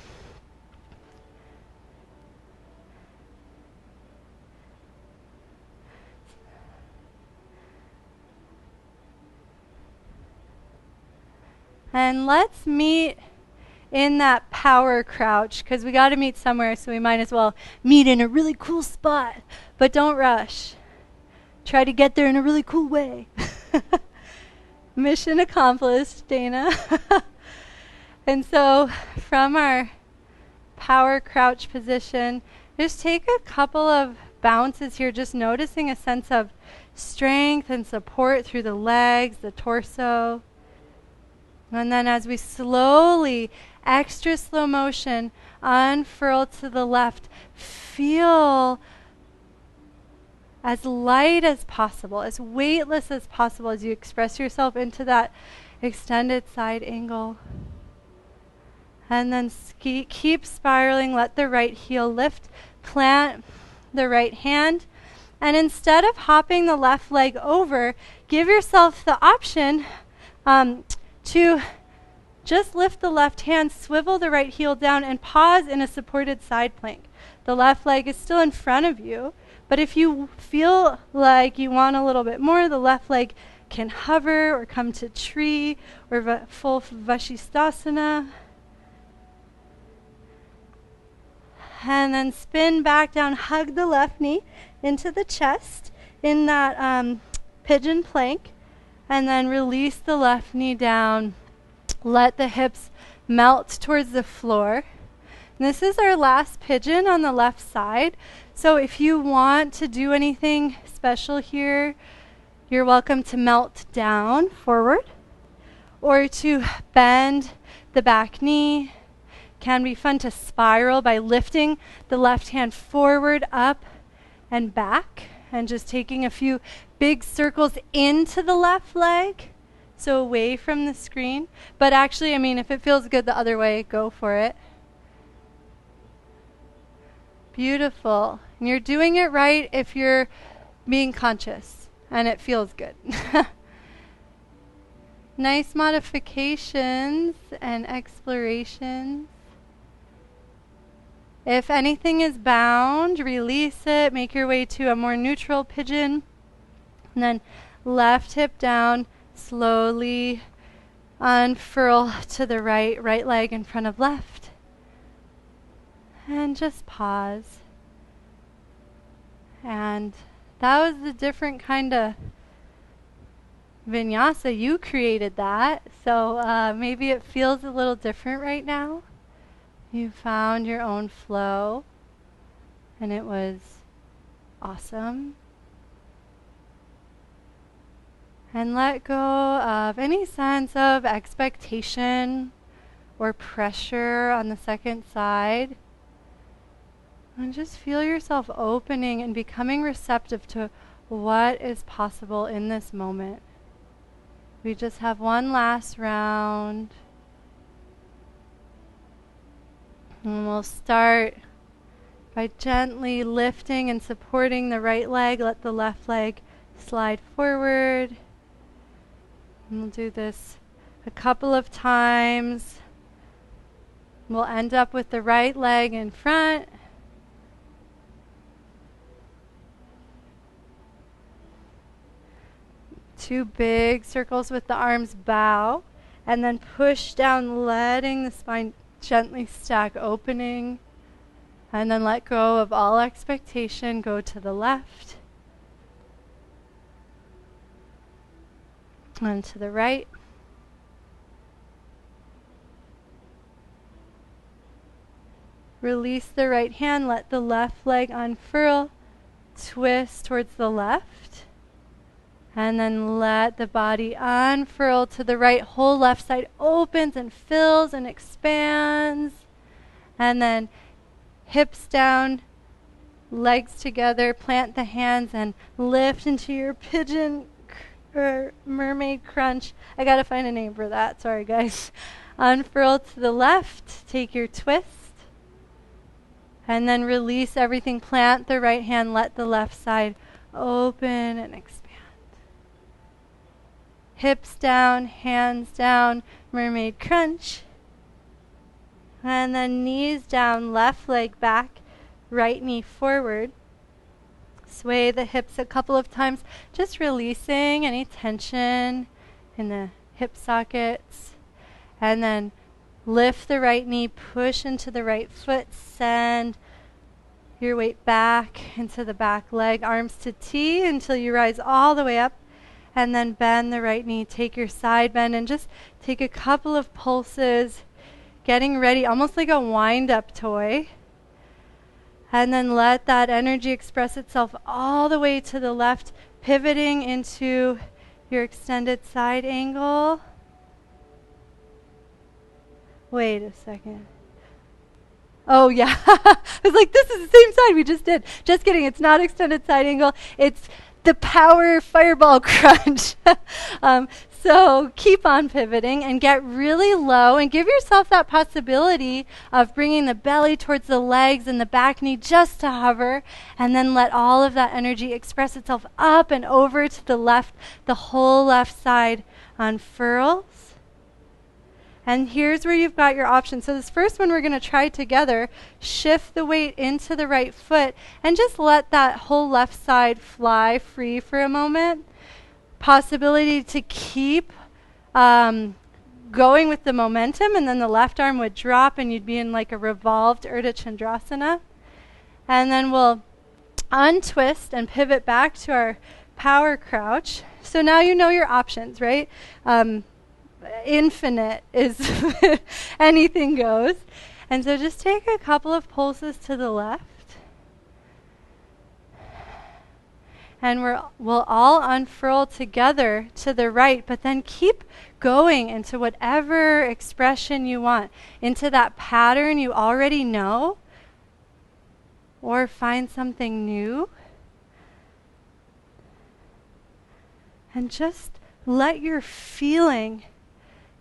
And let's meet in that power crouch, because we got to meet somewhere, so we might as well meet in a really cool spot. But don't rush. Try to get there in a really cool way. Mission accomplished, Dana. And so from our power crouch position, just take a couple of bounces here, just noticing a sense of strength and support through the legs, the torso. And then as we slowly, extra slow motion, unfurl to the left, feel as light as possible, as weightless as possible as you express yourself into that extended side angle. And then keep spiraling, let the right heel lift, plant the right hand, and instead of hopping the left leg over, give yourself the option to just lift the left hand, swivel the right heel down, and pause in a supported side plank. The left leg is still in front of you, But if you feel like you want a little bit more, the left leg can hover or come to tree or full Vasistasana. And then spin back down, hug the left knee into the chest in that pigeon plank. And then release the left knee down. Let the hips melt towards the floor. And this is our last pigeon on the left side. So if you want to do anything special here, you're welcome to melt down forward or to bend the back knee. Can be fun to spiral by lifting the left hand forward, up, and back, and just taking a few big circles into the left leg, so away from the screen. But actually, if it feels good the other way, go for it. Beautiful. And you're doing it right if you're being conscious and it feels good. Nice modifications and explorations. If anything is bound, release it. Make your way to a more neutral pigeon. And then left hip down, slowly unfurl to the right leg in front of left. And just pause. And that was the different kind of vinyasa. You created that. So maybe it feels a little different right now. You found your own flow, and it was awesome. And let go of any sense of expectation or pressure on the second side. And just feel yourself opening and becoming receptive to what is possible in this moment. We just have one last round. And we'll start by gently lifting and supporting the right leg. Let the left leg slide forward. And we'll do this a couple of times. We'll end up with the right leg in front. Two big circles with the arms, bow. And then push down, letting the spine gently stack, opening, and then let go of all expectation. Go to the left and to the right. Release the right hand, let the left leg unfurl, twist towards the left, and then let the body unfurl to the right. Whole left side opens and fills and expands. And then hips down, legs together, plant the hands and lift into your pigeon or mermaid crunch. I gotta find a name for that, sorry guys. Unfurl to the left, take your twist. And then release everything, plant the right hand, let the left side open and expand. Hips down, hands down, mermaid crunch. And then knees down, left leg back, right knee forward. Sway the hips a couple of times, just releasing any tension in the hip sockets. And then lift the right knee, push into the right foot, send your weight back into the back leg, arms to T until you rise all the way up. And then bend the right knee, take your side bend, and just take a couple of pulses, getting ready, almost like a wind-up toy. And then let that energy express itself all the way to the left, pivoting into your extended side angle. Wait a second. Oh, yeah. I was like, this is the same side we just did. Just kidding. It's not extended side angle. It's the power fireball crunch. So keep on pivoting and get really low and give yourself that possibility of bringing the belly towards the legs and the back knee just to hover, and then let all of that energy express itself up and over to the left. The whole left side unfurls. And here's where you've got your options. So this first one we're going to try together. Shift the weight into the right foot and just let that whole left side fly free for a moment. Possibility to keep going with the momentum, and then the left arm would drop and you'd be in like a revolved Urdhva Chandrasana. And then we'll untwist and pivot back to our power crouch. So now you know your options, right? Infinite is anything goes. And so just take a couple of pulses to the left. And we'll all unfurl together to the right, but then keep going into whatever expression you want, into that pattern you already know, or find something new. And just let your feeling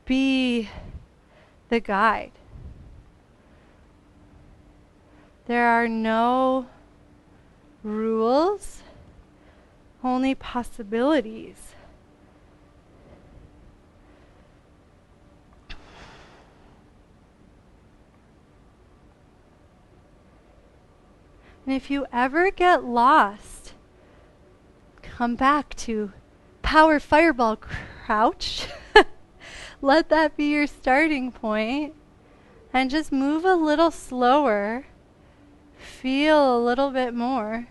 be the guide. There are no rules, only possibilities. And if you ever get lost, come back to power fireball crouch. Let that be your starting point. And just move a little slower. Feel a little bit more.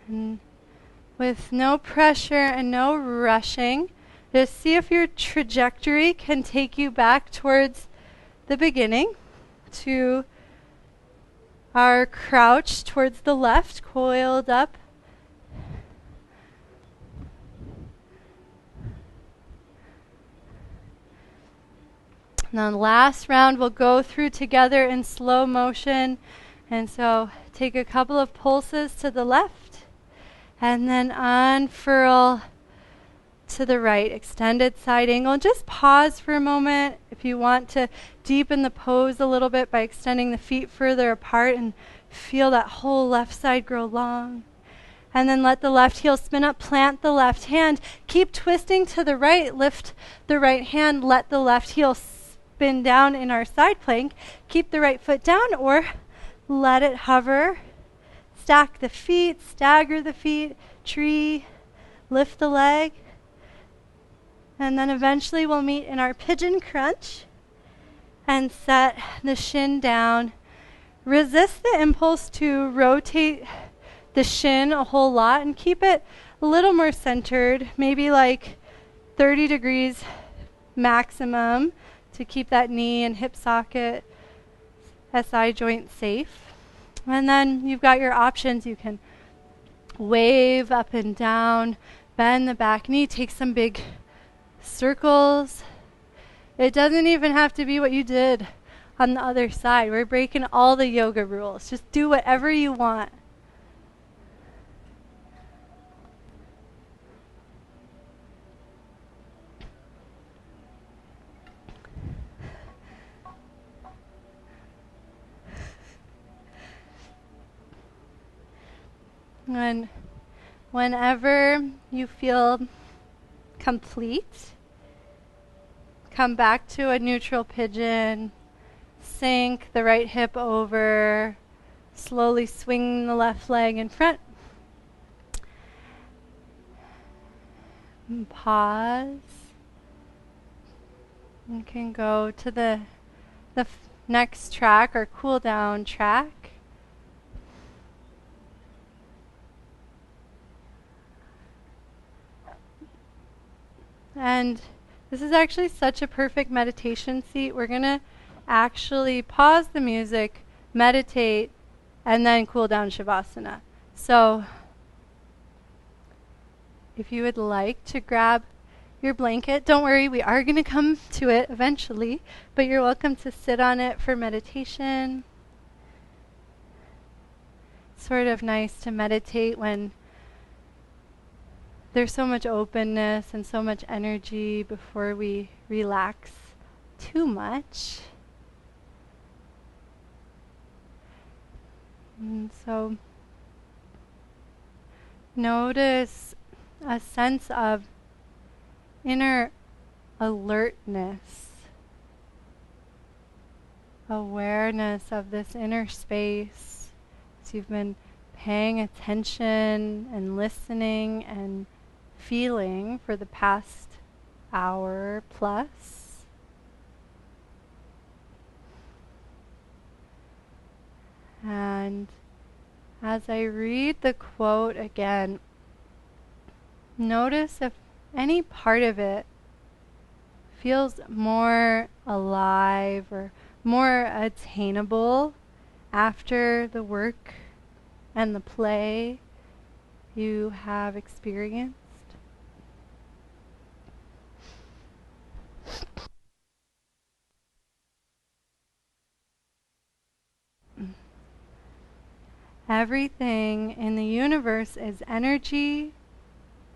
And with no pressure and no rushing, just see if your trajectory can take you back towards the beginning, to our crouch towards the left, coiled up. And then last round we'll go through together in slow motion. And so take a couple of pulses to the left. And then unfurl to the right, extended side angle. Just pause for a moment if you want to deepen the pose a little bit by extending the feet further apart and feel that whole left side grow long. And then let the left heel spin up, plant the left hand. Keep twisting to the right, lift the right hand, let the left heel spin down in our side plank. Keep the right foot down or let it hover. Stack the feet, stagger the feet, tree, lift the leg. And then eventually we'll meet in our pigeon crunch and set the shin down. Resist the impulse to rotate the shin a whole lot and keep it a little more centered, maybe like 30 degrees maximum to keep that knee and hip socket, SI joint safe. And then you've got your options. You can wave up and down, bend the back knee, take some big circles. It doesn't even have to be what you did on the other side. We're breaking all the yoga rules. Just do whatever you want. And whenever you feel complete, come back to a neutral pigeon, sink the right hip over, slowly swing the left leg in front. And pause. You can go to the next track or cool down track. And this is actually such a perfect meditation seat. We're going to actually pause the music, meditate, and then cool down Shavasana. So if you would like to grab your blanket, don't worry, we are going to come to it eventually, but you're welcome to sit on it for meditation. Sort of nice to meditate when there's so much openness and so much energy before we relax too much. And so notice a sense of inner alertness, awareness of this inner space as you've been paying attention and listening and feeling for the past hour plus. And as I read the quote again, notice if any part of it feels more alive or more attainable after the work and the play you have experienced. Everything in the universe is energy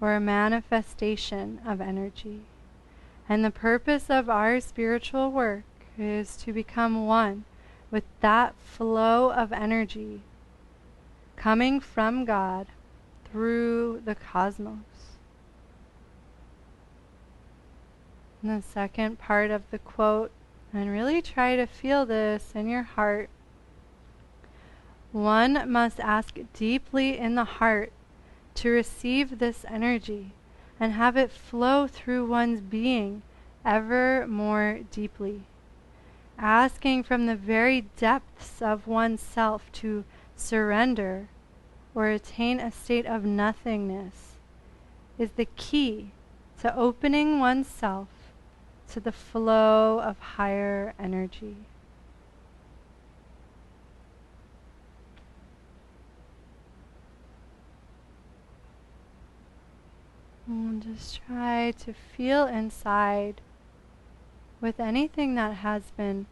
or a manifestation of energy. And the purpose of our spiritual work is to become one with that flow of energy coming from God through the cosmos. And the second part of the quote, and really try to feel this in your heart. One must ask deeply in the heart to receive this energy and have it flow through one's being ever more deeply. Asking from the very depths of oneself to surrender or attain a state of nothingness is the key to opening oneself to the flow of higher energy. And just try to feel inside with anything that has been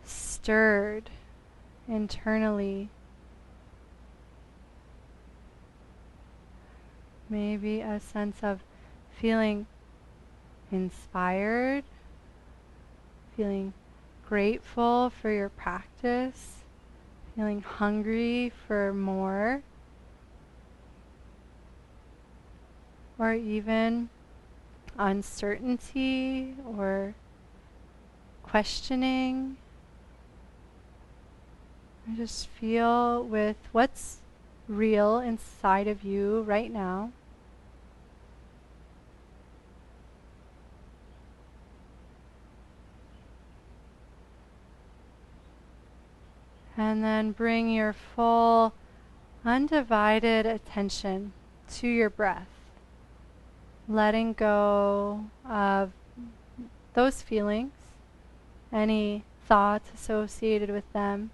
stirred internally. Maybe a sense of feeling inspired, feeling grateful for your practice, feeling hungry for more. Or even uncertainty or questioning. And just feel with what's real inside of you right now. And then bring your full, undivided attention to your breath. Letting go of those feelings, any thoughts associated with them.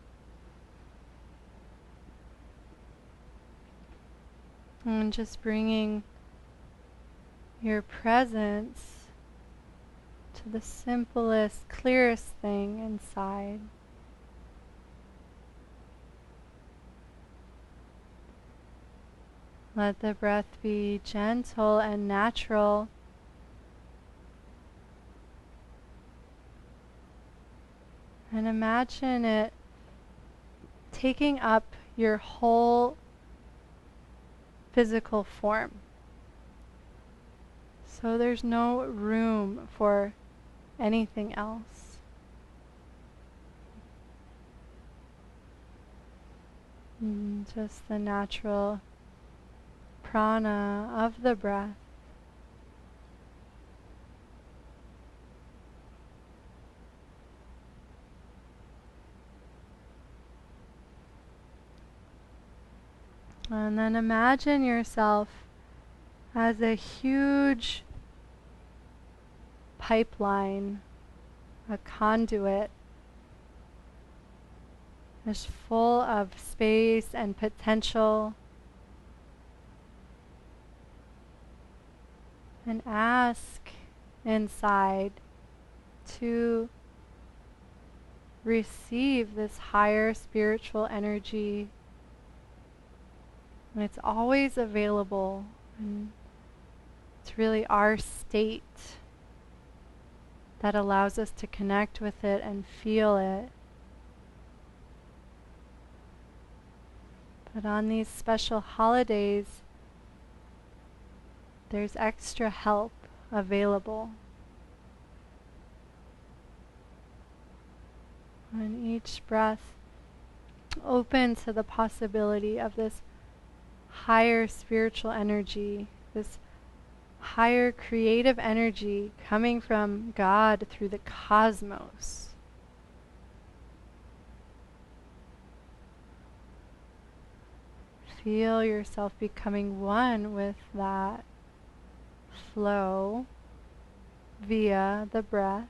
And just bringing your presence to the simplest, clearest thing inside. Let the breath be gentle and natural. And imagine it taking up your whole physical form. So there's no room for anything else. Just the natural prana of the breath. And then imagine yourself as a huge pipeline, a conduit is full of space and potential. And ask inside to receive this higher spiritual energy. And it's always available. And it's really our state that allows us to connect with it and feel it. But on these special holidays, there's extra help available. And each breath, open to the possibility of this higher spiritual energy, this higher creative energy coming from God through the cosmos. Feel yourself becoming one with that flow via the breath.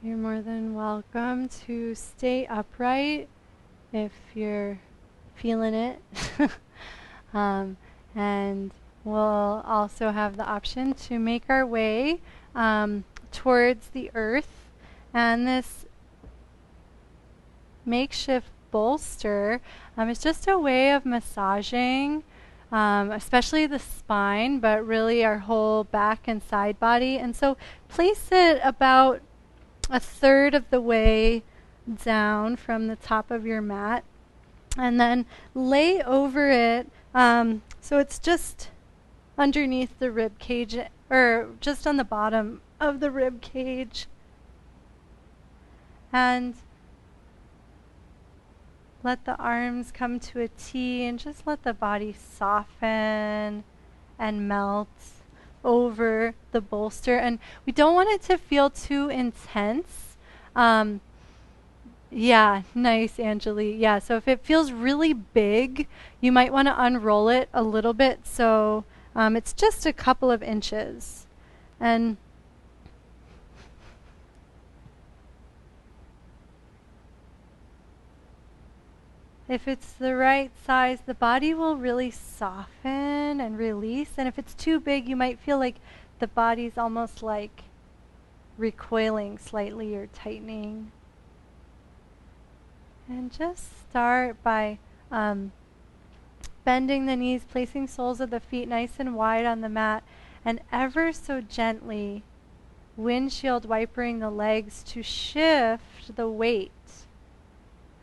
You're more than welcome to stay upright if you're feeling it. um, and we'll also have the option to make our way towards the earth. And this makeshift bolster is just a way of massaging, especially the spine, but really our whole back and side body. And so place it about a third of the way down from the top of your mat, and then lay over it, so it's just underneath the rib cage, or just on the bottom of the rib cage. And let the arms come to a T, and just let the body soften and melt over the bolster. And we don't want it to feel too intense. Yeah, nice, Angeli. Yeah, so if it feels really big, you might want to unroll it a little bit, so it's just a couple of inches. And if it's the right size, the body will really soften and release. And if it's too big, you might feel like the body's almost like recoiling slightly or tightening. And just start by bending the knees, placing soles of the feet nice and wide on the mat, and ever so gently windshield wipering the legs to shift the weight.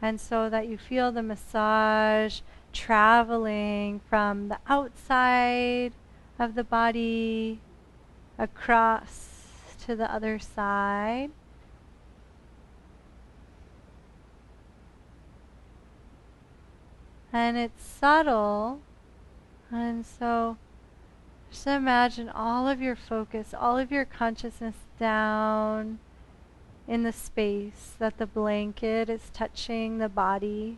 And so that you feel the massage traveling from the outside of the body across to the other side. And it's subtle, and so just imagine all of your focus, all of your consciousness down in the space that the blanket is touching the body.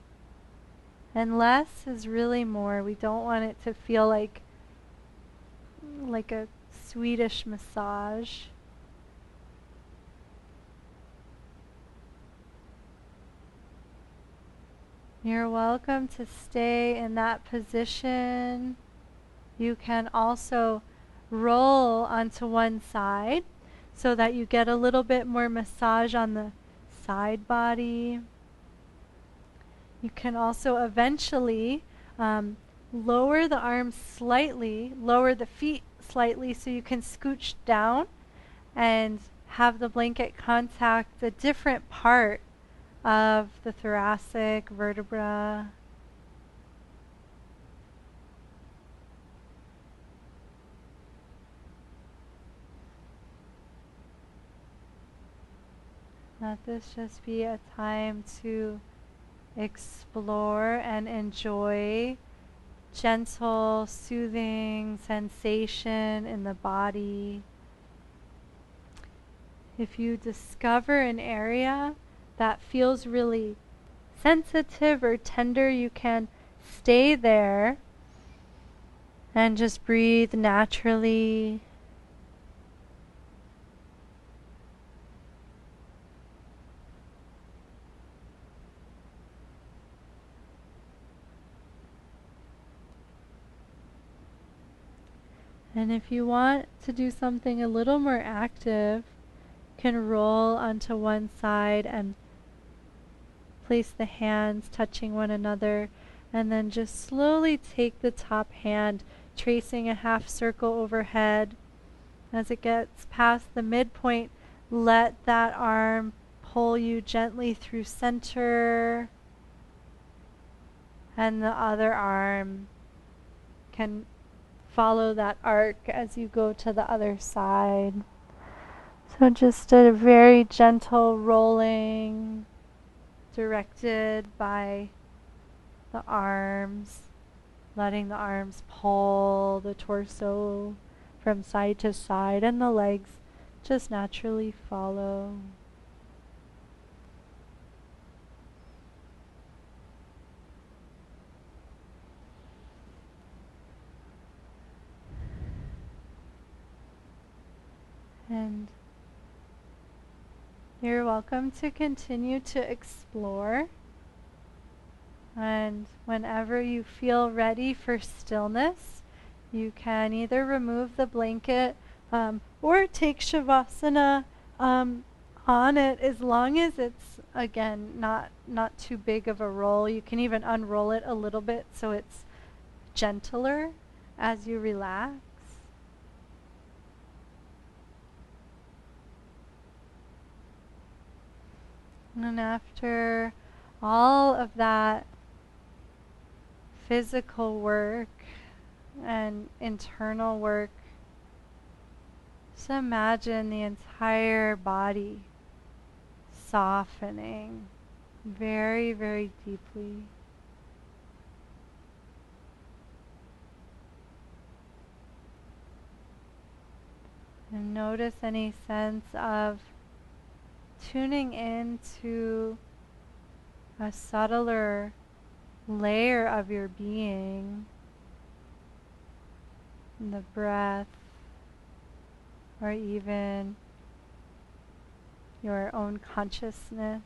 And less is really more. We don't want it to feel like a Swedish massage. You're welcome to stay in that position. You can also roll onto one side so that you get a little bit more massage on the side body. You can also eventually lower the arms slightly, lower the feet slightly, so you can scooch down and have the blanket contact a different part of the thoracic vertebra. Let this just be a time to explore and enjoy gentle, soothing sensation in the body. If you discover an area that feels really sensitive or tender, you can stay there and just breathe naturally. And if you want to do something a little more active, you can roll onto one side and place the hands touching one another, and then just slowly take the top hand, tracing a half circle overhead. As it gets past the midpoint, let that arm pull you gently through center, and the other arm can follow that arc as you go to the other side. So just a very gentle rolling directed by the arms, letting the arms pull the torso from side to side, and the legs just naturally follow. And You're welcome to continue to explore. And whenever you feel ready for stillness, you can either remove the blanket or take Shavasana on it, as long as it's, again, not too big of a roll. You can even unroll it a little bit so it's gentler as you relax. And after all of that physical work and internal work, just imagine the entire body softening very, very deeply. And notice any sense of tuning into a subtler layer of your being, the breath, or even your own consciousness.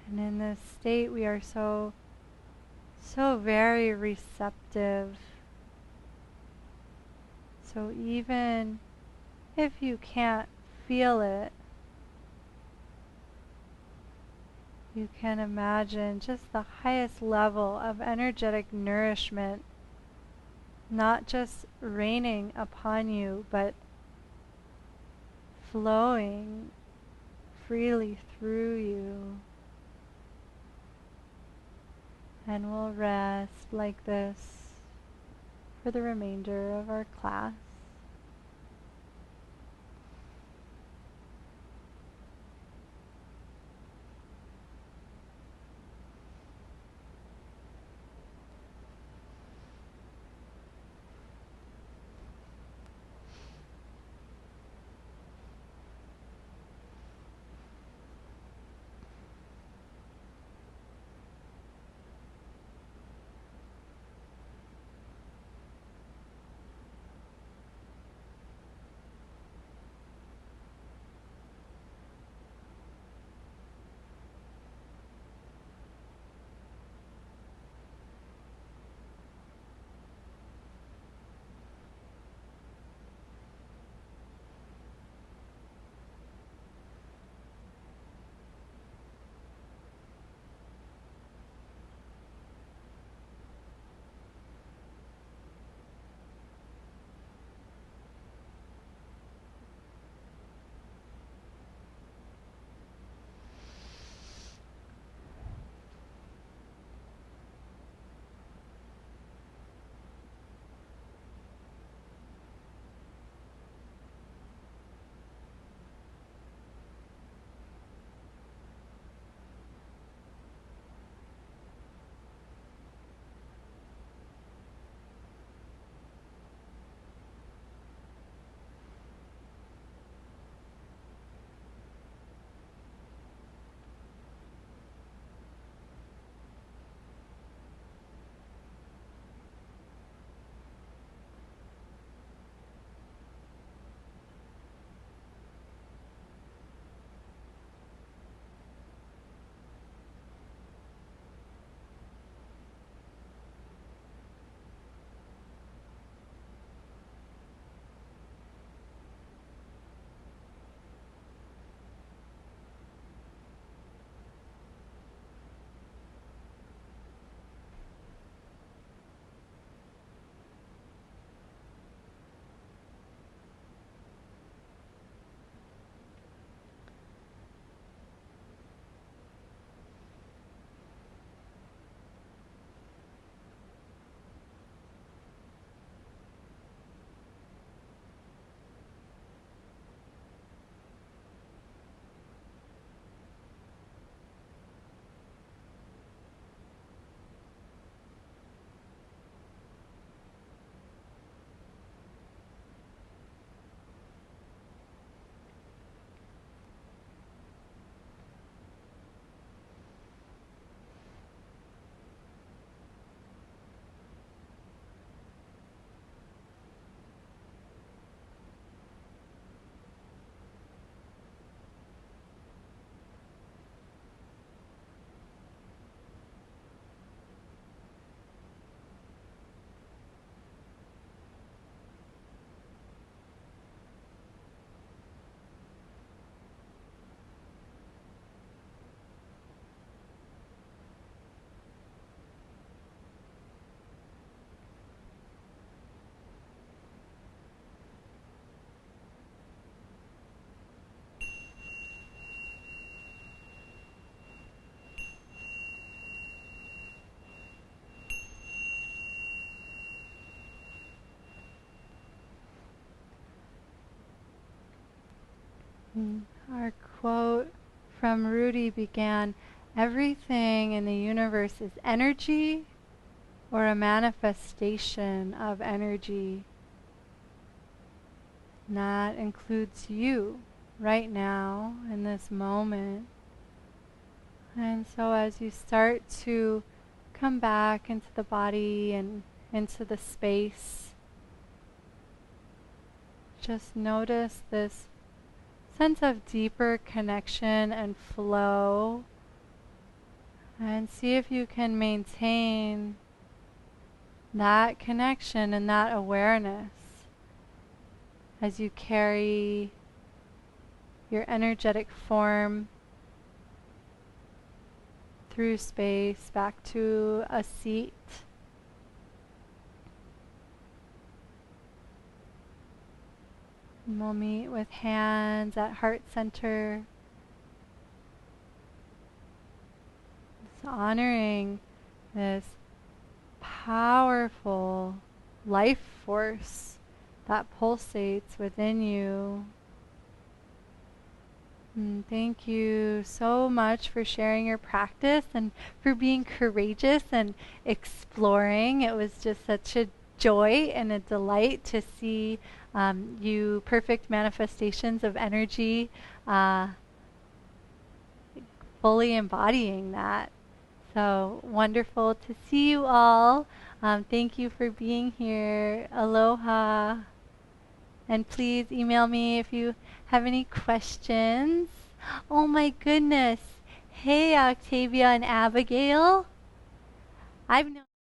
And in this state, we are so very receptive. So even if you can't feel it, you can imagine just the highest level of energetic nourishment, not just raining upon you, but flowing freely through you. And we'll rest like this for the remainder of our class. Our quote from Rudy began, everything in the universe is energy or a manifestation of energy. And that includes you right now in this moment. And so as you start to come back into the body and into the space, just notice this sense of deeper connection and flow, and see if you can maintain that connection and that awareness as you carry your energetic form through space back to a seat. And we'll meet with hands at heart center. Just honoring this powerful life force that pulsates within you. And thank you so much for sharing your practice and for being courageous and exploring. It was just such a joy and a delight to see you perfect manifestations of energy, fully embodying that. So wonderful to see you all. Thank you for being here. Aloha. And please email me if you have any questions. Oh my goodness. Hey, Octavia and Abigail. I've known